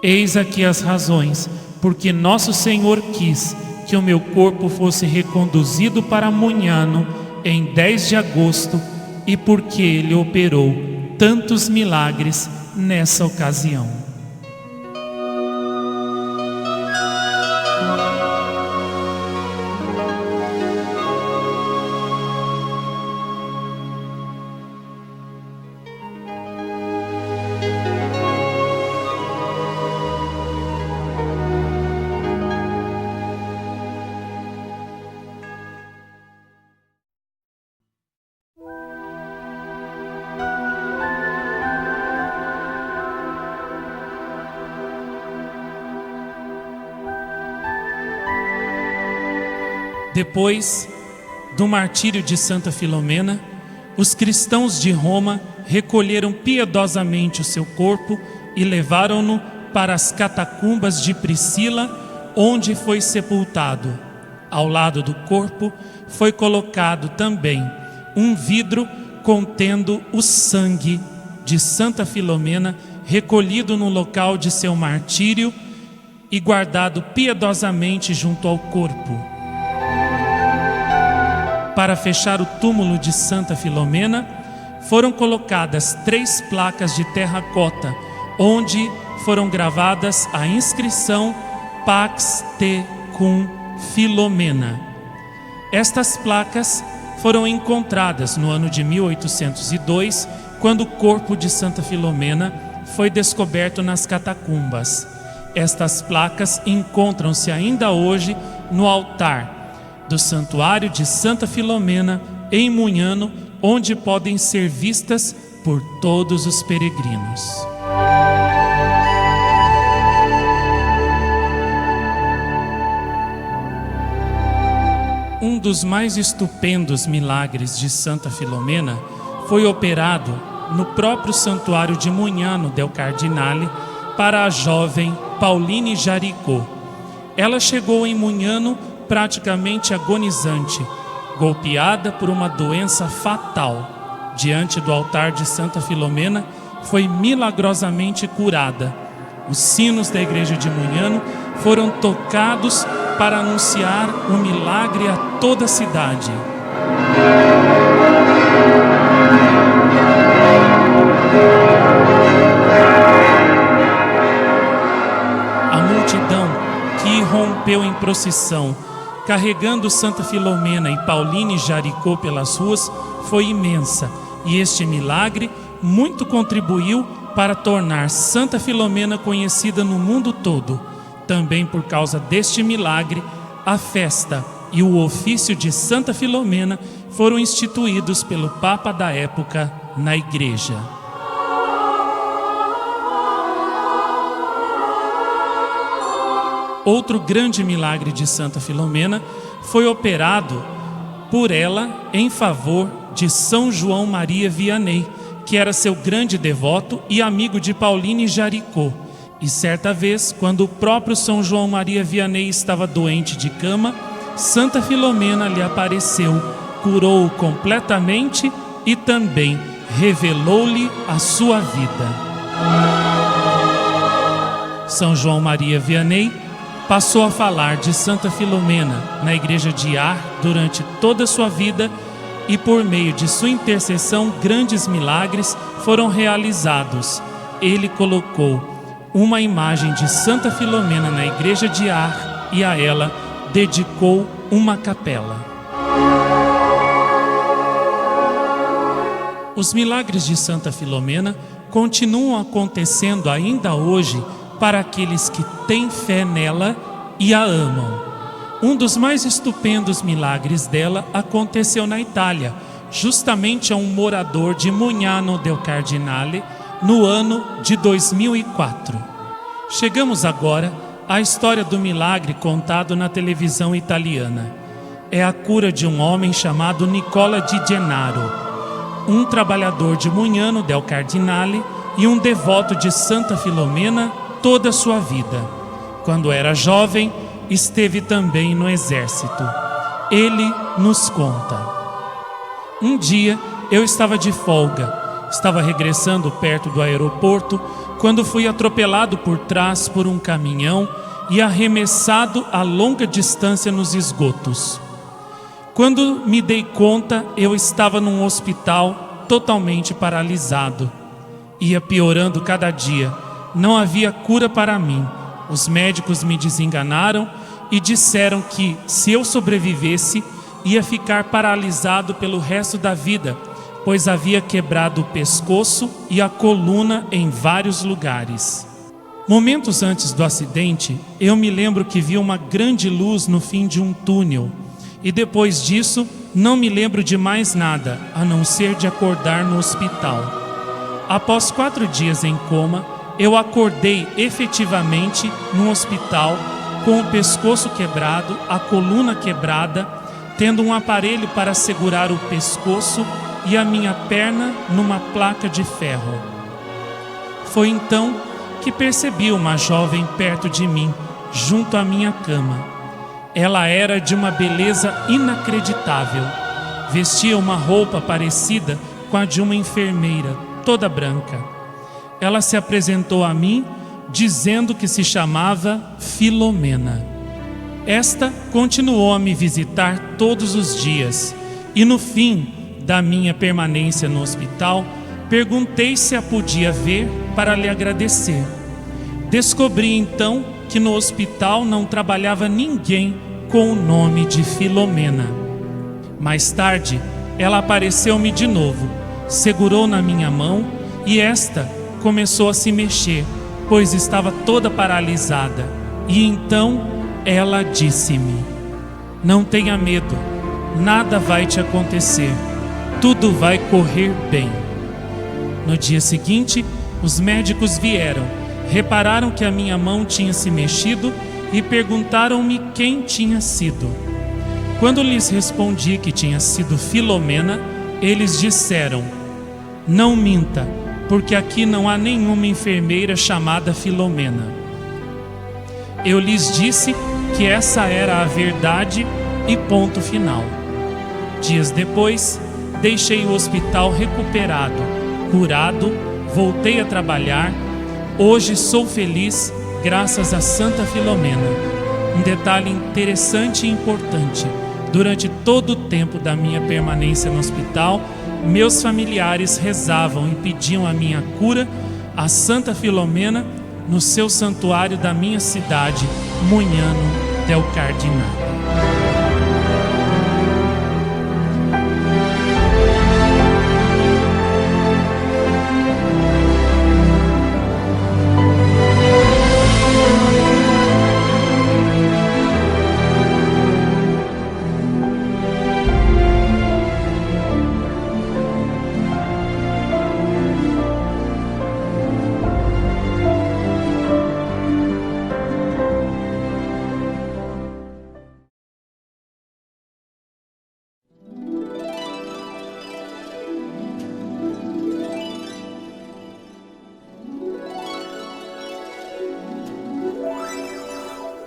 Eis aqui as razões porque Nosso Senhor quis que o meu corpo fosse reconduzido para Munhano em 10 de agosto e porque Ele operou tantos milagres nessa ocasião. Depois do martírio de Santa Filomena, os cristãos de Roma recolheram piedosamente o seu corpo e levaram-no para as catacumbas de Priscila, onde foi sepultado. Ao lado do corpo foi colocado também um vidro contendo o sangue de Santa Filomena, recolhido no local de seu martírio e guardado piedosamente junto ao corpo. Para fechar o túmulo de Santa Filomena, foram colocadas 3 placas de terracota, onde foram gravadas a inscrição Pax te cum Filomena. Estas placas foram encontradas no ano de 1802, quando o corpo de Santa Filomena foi descoberto nas catacumbas. Estas placas encontram-se ainda hoje no altar do Santuário de Santa Filomena, em Munhano, onde podem ser vistas por todos os peregrinos. Um dos mais estupendos milagres de Santa Filomena foi operado no próprio santuário de Munhano del Cardinale para a jovem Pauline Jaricot. Ela chegou em Munhano praticamente agonizante, golpeada por uma doença fatal. Diante do altar de Santa Filomena, foi milagrosamente curada. Os sinos da igreja de Munhano foram tocados para anunciar o milagre a toda a cidade. A multidão que irrompeu em procissão, carregando Santa Filomena e Pauline Jaricot pelas ruas, foi imensa, e este milagre muito contribuiu para tornar Santa Filomena conhecida no mundo todo. Também por causa deste milagre, a festa e o ofício de Santa Filomena foram instituídos pelo Papa da época na igreja. Outro grande milagre de Santa Filomena foi operado por ela em favor de São João Maria Vianney, que era seu grande devoto e amigo de Pauline Jaricot. E certa vez, quando o próprio São João Maria Vianney estava doente de cama, Santa Filomena lhe apareceu, curou-o completamente e também revelou-lhe a sua vida. São João Maria Vianney passou a falar de Santa Filomena na igreja de Ars durante toda a sua vida, e por meio de sua intercessão grandes milagres foram realizados. Ele colocou uma imagem de Santa Filomena na igreja de Ars e a ela dedicou uma capela. Os milagres de Santa Filomena continuam acontecendo ainda hoje para aqueles que têm fé nela e a amam. Um dos mais estupendos milagres dela aconteceu na Itália, justamente a um morador de Munhano del Cardinale, no ano de 2004. Chegamos agora à história do milagre contado na televisão italiana. É a cura de um homem chamado Nicola di Gennaro, um trabalhador de Munhano del Cardinale e um devoto de Santa Filomena toda a sua vida. Quando era jovem, esteve também no exército. Ele nos conta: um dia eu estava de folga. Estava regressando perto do aeroporto quando fui atropelado por trás por um caminhão e arremessado a longa distância nos esgotos. Quando me dei conta, eu estava num hospital totalmente paralisado. Ia piorando cada dia. Não havia cura para mim. Os médicos me desenganaram e disseram que, se eu sobrevivesse, ia ficar paralisado pelo resto da vida, pois havia quebrado o pescoço e a coluna em vários lugares. Momentos antes do acidente, eu me lembro que vi uma grande luz no fim de um túnel. E depois disso, não me lembro de mais nada, a não ser de acordar no hospital. Após 4 dias em coma, eu acordei efetivamente no hospital, com o pescoço quebrado, a coluna quebrada, tendo um aparelho para segurar o pescoço e a minha perna numa placa de ferro. Foi então que percebi uma jovem perto de mim, junto à minha cama. Ela era de uma beleza inacreditável. Vestia uma roupa parecida com a de uma enfermeira, toda branca. Ela se apresentou a mim, dizendo que se chamava Filomena. Esta continuou a me visitar todos os dias, e no fim da minha permanência no hospital, perguntei se a podia ver para lhe agradecer. Descobri então que no hospital não trabalhava ninguém com o nome de Filomena. Mais tarde, ela apareceu-me de novo, segurou na minha mão e esta começou a se mexer, pois estava toda paralisada. E então ela disse-me: não tenha medo, nada vai te acontecer, tudo vai correr bem. No dia seguinte, os médicos vieram, repararam que a minha mão tinha se mexido e perguntaram-me quem tinha sido. Quando lhes respondi que tinha sido Filomena, eles disseram: não minta, porque aqui não há nenhuma enfermeira chamada Filomena. Eu lhes disse que essa era a verdade e ponto final. Dias depois, deixei o hospital recuperado, curado, voltei a trabalhar. Hoje sou feliz graças a Santa Filomena. Um detalhe interessante e importante: durante todo o tempo da minha permanência no hospital, meus familiares rezavam e pediam a minha cura a Santa Filomena no seu santuário da minha cidade, Mugnano del Cardinale.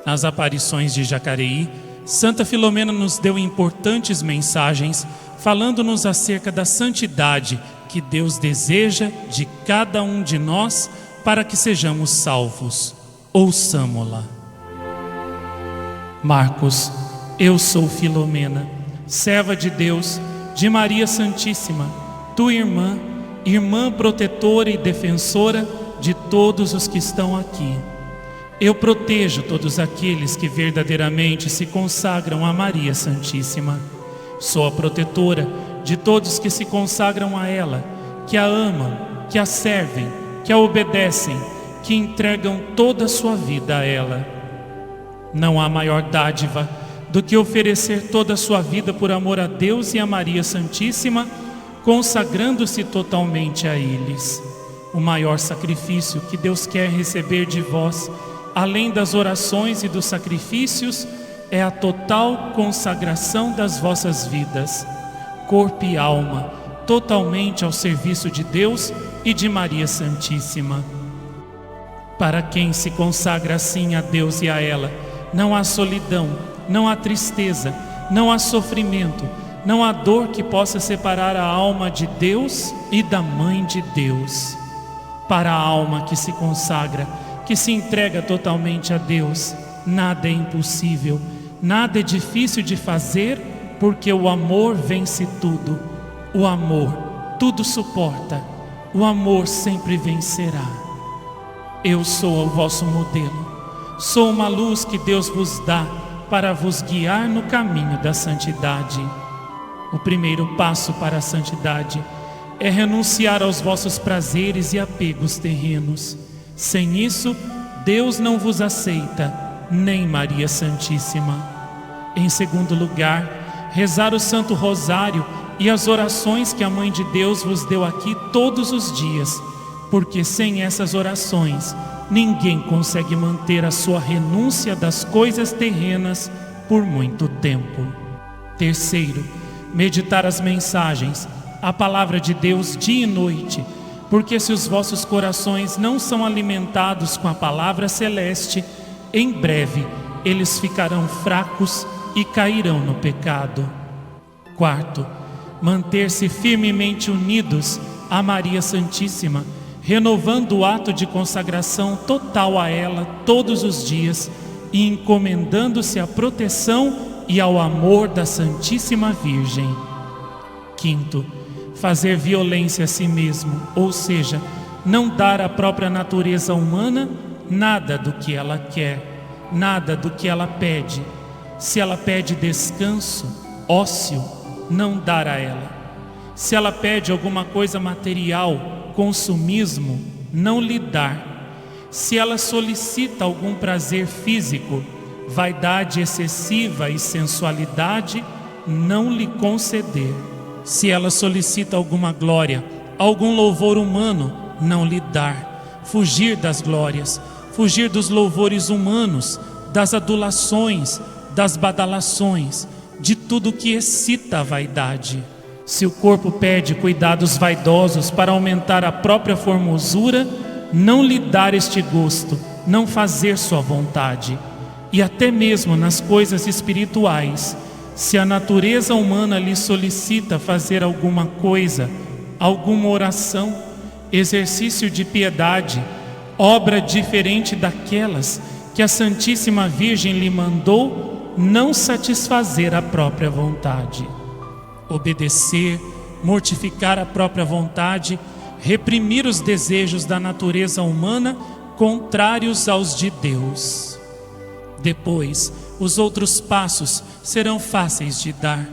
Nas aparições de Jacareí, Santa Filomena nos deu importantes mensagens, falando-nos acerca da santidade que Deus deseja de cada um de nós para que sejamos salvos. Ouçamo-la. Marcos: eu sou Filomena, serva de Deus, de Maria Santíssima, tua irmã, irmã protetora e defensora de todos os que estão aqui. Eu protejo todos aqueles que verdadeiramente se consagram a Maria Santíssima. Sou a protetora de todos que se consagram a ela, que a amam, que a servem, que a obedecem, que entregam toda a sua vida a ela. Não há maior dádiva do que oferecer toda a sua vida por amor a Deus e a Maria Santíssima, consagrando-se totalmente a eles. O maior sacrifício que Deus quer receber de vós, além das orações e dos sacrifícios, é a total consagração das vossas vidas, corpo e alma, totalmente ao serviço de Deus e de Maria Santíssima. Para quem se consagra assim a Deus e a ela, não há solidão, não há tristeza, não há sofrimento, não há dor que possa separar a alma de Deus e da Mãe de Deus. Para a alma que se consagra, que se entrega totalmente a Deus, nada é impossível, nada é difícil de fazer, porque o amor vence tudo. O amor tudo suporta, o amor sempre vencerá. Eu sou o vosso modelo, sou uma luz que Deus vos dá para vos guiar no caminho da santidade. O primeiro passo para a santidade é renunciar aos vossos prazeres e apegos terrenos. Sem isso, Deus não vos aceita, nem Maria Santíssima. Em segundo lugar, rezar o Santo Rosário e as orações que a Mãe de Deus vos deu aqui todos os dias, porque sem essas orações, ninguém consegue manter a sua renúncia das coisas terrenas por muito tempo. Terceiro, meditar as mensagens, a palavra de Deus dia e noite, porque se os vossos corações não são alimentados com a palavra celeste, em breve eles ficarão fracos e cairão no pecado. Quarto, manter-se firmemente unidos a Maria Santíssima, renovando o ato de consagração total a ela todos os dias e encomendando-se à proteção e ao amor da Santíssima Virgem. Quinto, fazer violência a si mesmo, ou seja, não dar à própria natureza humana nada do que ela quer, nada do que ela pede. Se ela pede descanso, ócio, não dar a ela. Se ela pede alguma coisa material, consumismo, não lhe dar. Se ela solicita algum prazer físico, vaidade excessiva e sensualidade, não lhe conceder. Se ela solicita alguma glória, algum louvor humano, não lhe dar. Fugir das glórias, fugir dos louvores humanos, das adulações, das badalações, de tudo que excita a vaidade. Se o corpo pede cuidados vaidosos para aumentar a própria formosura, não lhe dar este gosto, não fazer sua vontade. E até mesmo nas coisas espirituais, se a natureza humana lhe solicita fazer alguma coisa, alguma oração, exercício de piedade, obra diferente daquelas que a Santíssima Virgem lhe mandou, não satisfazer a própria vontade. Obedecer, mortificar a própria vontade, reprimir os desejos da natureza humana contrários aos de Deus. Depois, os outros passos serão fáceis de dar.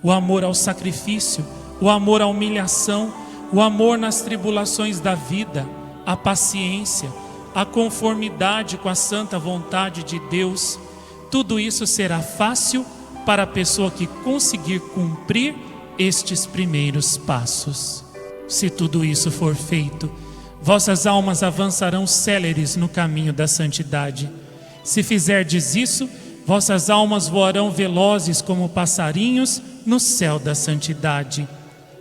O amor ao sacrifício, o amor à humilhação, o amor nas tribulações da vida, a paciência, a conformidade com a santa vontade de Deus. Tudo isso será fácil para a pessoa que conseguir cumprir estes primeiros passos. Se tudo isso for feito, vossas almas avançarão céleres no caminho da santidade. Se fizerdes isso, vossas almas voarão velozes como passarinhos no céu da santidade.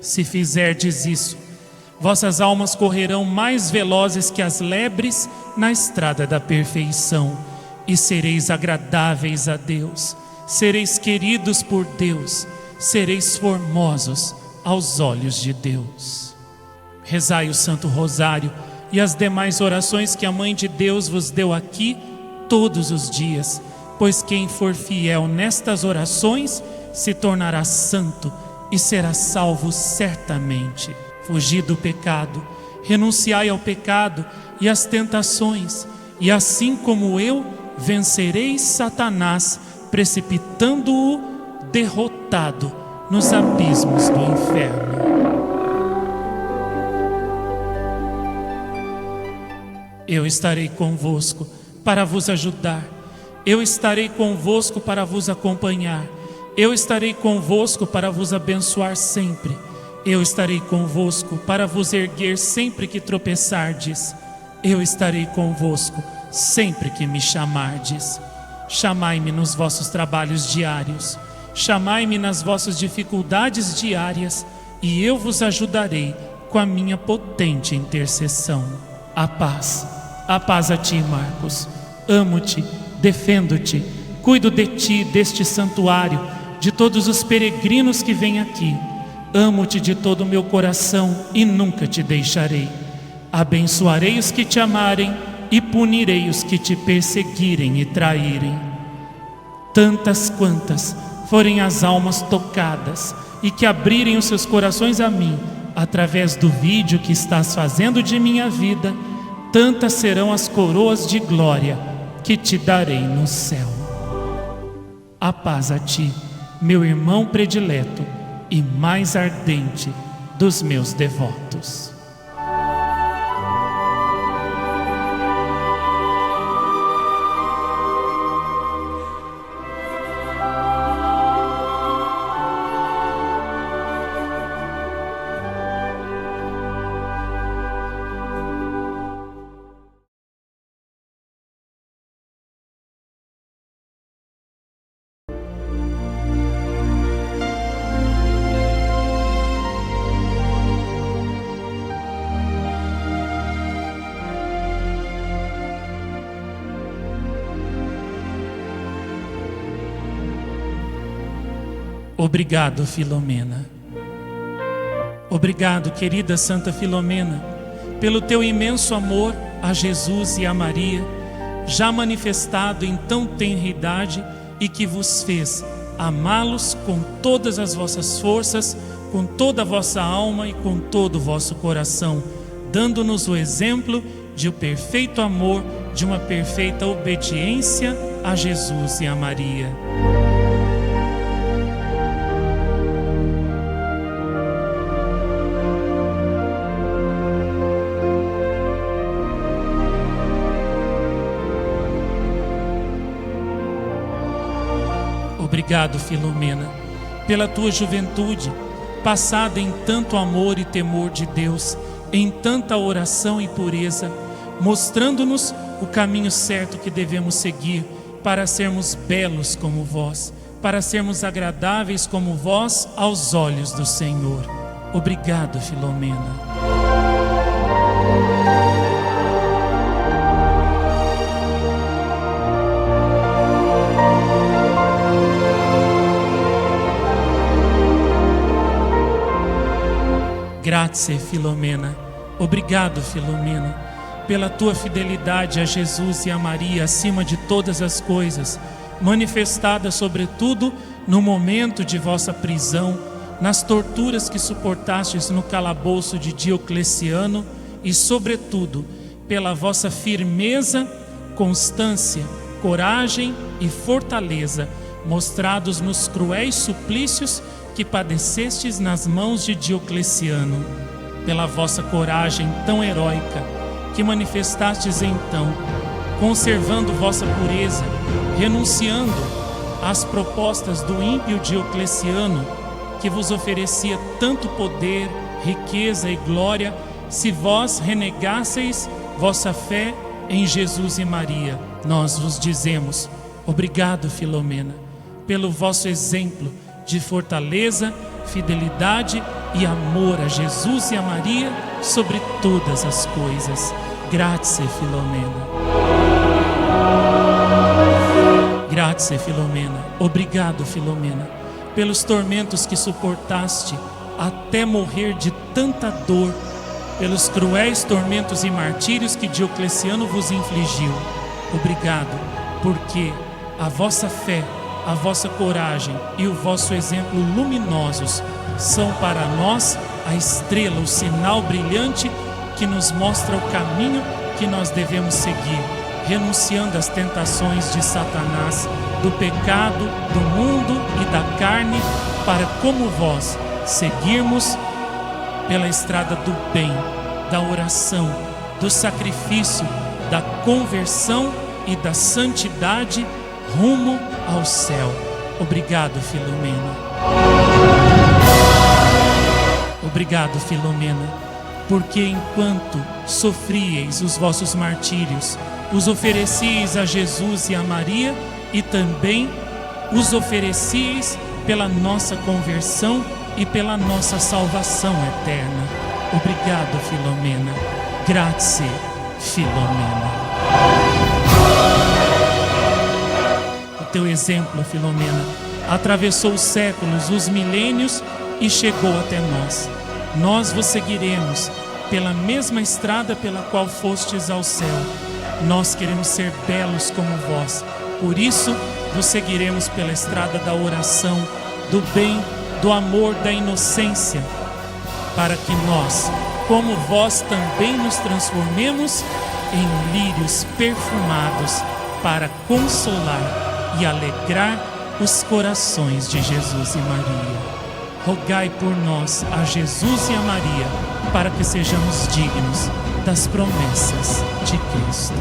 Se fizerdes isso, vossas almas correrão mais velozes que as lebres na estrada da perfeição, e sereis agradáveis a Deus, sereis queridos por Deus, sereis formosos aos olhos de Deus. Rezai o Santo Rosário e as demais orações que a Mãe de Deus vos deu aqui todos os dias, pois quem for fiel nestas orações se tornará santo e será salvo certamente. Fugi do pecado, renunciai ao pecado e às tentações, e assim como eu, vencereis Satanás, precipitando-o derrotado nos abismos do inferno. Eu estarei convosco para vos ajudar. Eu estarei convosco para vos acompanhar. Eu estarei convosco para vos abençoar sempre. Eu estarei convosco para vos erguer sempre que tropeçardes. Eu estarei convosco sempre que me chamardes. Chamai-me nos vossos trabalhos diários. Chamai-me nas vossas dificuldades diárias, e eu vos ajudarei com a minha potente intercessão. A paz a ti, Marcos. Amo-te, defendo-te, cuido de ti, deste santuário, de todos os peregrinos que vêm aqui. Amo-te de todo o meu coração e nunca te deixarei. Abençoarei os que te amarem e punirei os que te perseguirem e traírem. Tantas quantas forem as almas tocadas e que abrirem os seus corações a mim, através do vídeo que estás fazendo de minha vida, tantas serão as coroas de glória que te darei no céu. A paz a ti, meu irmão predileto e mais ardente dos meus devotos. Obrigado, Filomena. Obrigado, querida Santa Filomena, pelo teu imenso amor a Jesus e a Maria, já manifestado em tão tenra idade e que vos fez amá-los com todas as vossas forças, com toda a vossa alma e com todo o vosso coração, dando-nos o exemplo de um perfeito amor, de uma perfeita obediência a Jesus e a Maria. Obrigado, Filomena, pela tua juventude, passada em tanto amor e temor de Deus, em tanta oração e pureza, mostrando-nos o caminho certo que devemos seguir para sermos belos como vós, para sermos agradáveis como vós aos olhos do Senhor. Obrigado, Filomena. Grazie, Filomena. Obrigado, Filomena, pela tua fidelidade a Jesus e a Maria acima de todas as coisas, manifestada sobretudo no momento de vossa prisão, nas torturas que suportastes no calabouço de Diocleciano e, sobretudo, pela vossa firmeza, constância, coragem e fortaleza, mostrados nos cruéis suplícios que padecestes nas mãos de Diocleciano, pela vossa coragem tão heróica que manifestastes então, conservando vossa pureza, renunciando às propostas do ímpio Diocleciano, que vos oferecia tanto poder, riqueza e glória, se vós renegasseis vossa fé em Jesus e Maria. Nós vos dizemos: obrigado, Filomena, pelo vosso exemplo de fortaleza, fidelidade e amor a Jesus e a Maria sobre todas as coisas. Grazie, Filomena. Grazie, Filomena. Obrigado, Filomena, pelos tormentos que suportaste até morrer de tanta dor, pelos cruéis tormentos e martírios que Diocleciano vos infligiu. Obrigado, porque a vossa fé, a vossa coragem e o vosso exemplo luminosos são para nós a estrela, o sinal brilhante que nos mostra o caminho que nós devemos seguir, renunciando às tentações de Satanás, do pecado, do mundo e da carne, para, como vós, seguirmos pela estrada do bem, da oração, do sacrifício, da conversão e da santidade rumo ao céu. Obrigado, Filomena. Obrigado, Filomena, porque enquanto sofríeis os vossos martírios, os oferecíeis a Jesus e a Maria, e também os oferecíeis pela nossa conversão e pela nossa salvação eterna. Obrigado, Filomena. Grazie, Filomena. O teu exemplo, Filomena, atravessou os séculos, os milênios e chegou até nós. Nós vos seguiremos pela mesma estrada pela qual fostes ao céu. Nós queremos ser belos como vós. Por isso, vos seguiremos pela estrada da oração, do bem, do amor, da inocência, para que nós, como vós, também nos transformemos em lírios perfumados para consolar e alegrar os corações de Jesus e Maria. Rogai por nós a Jesus e a Maria, para que sejamos dignos das promessas de Cristo.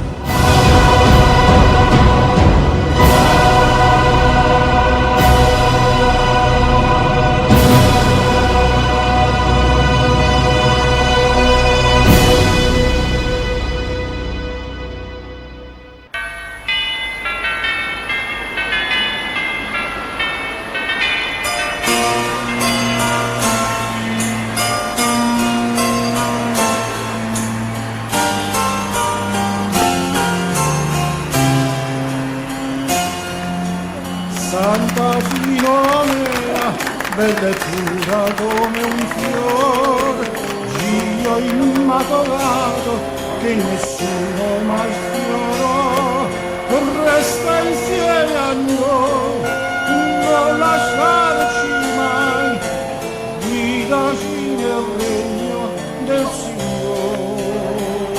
Santa Filomena, bella e pura come un fiore, Dio immacolato che nessuno mai sfiorò, resta insieme a noi, non lasciarci mai, guidaci nel regno del Signore.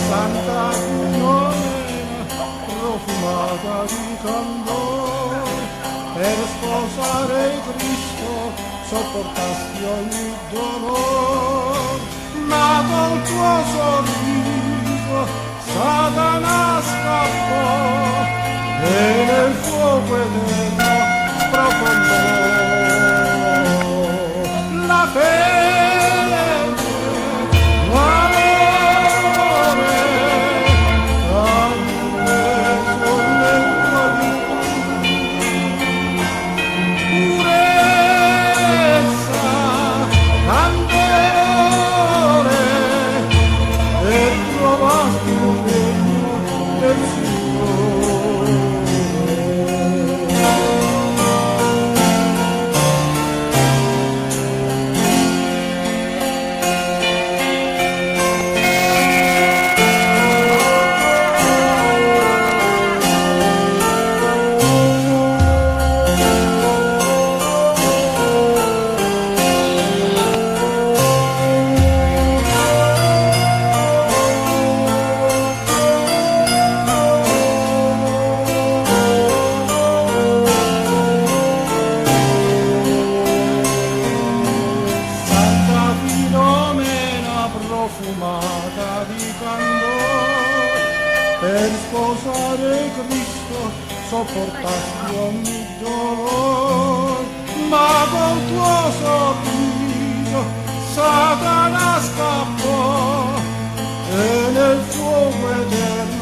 Santa Filomena, profumata di candore, per sposare Cristo sopportasti ogni dolore, ma col tuo sorriso Satana scappò e nel fuoco fuoco eterno profondo. La fede, l'amore, ammesso nel tuo purezza, candore, e trovasti il regno del Signore. Santa Filomena profumata di candore, per sposare Cristo sopportasti ogni dolore, ma col tuo sorriso Satana scappò e nel fuoco eterno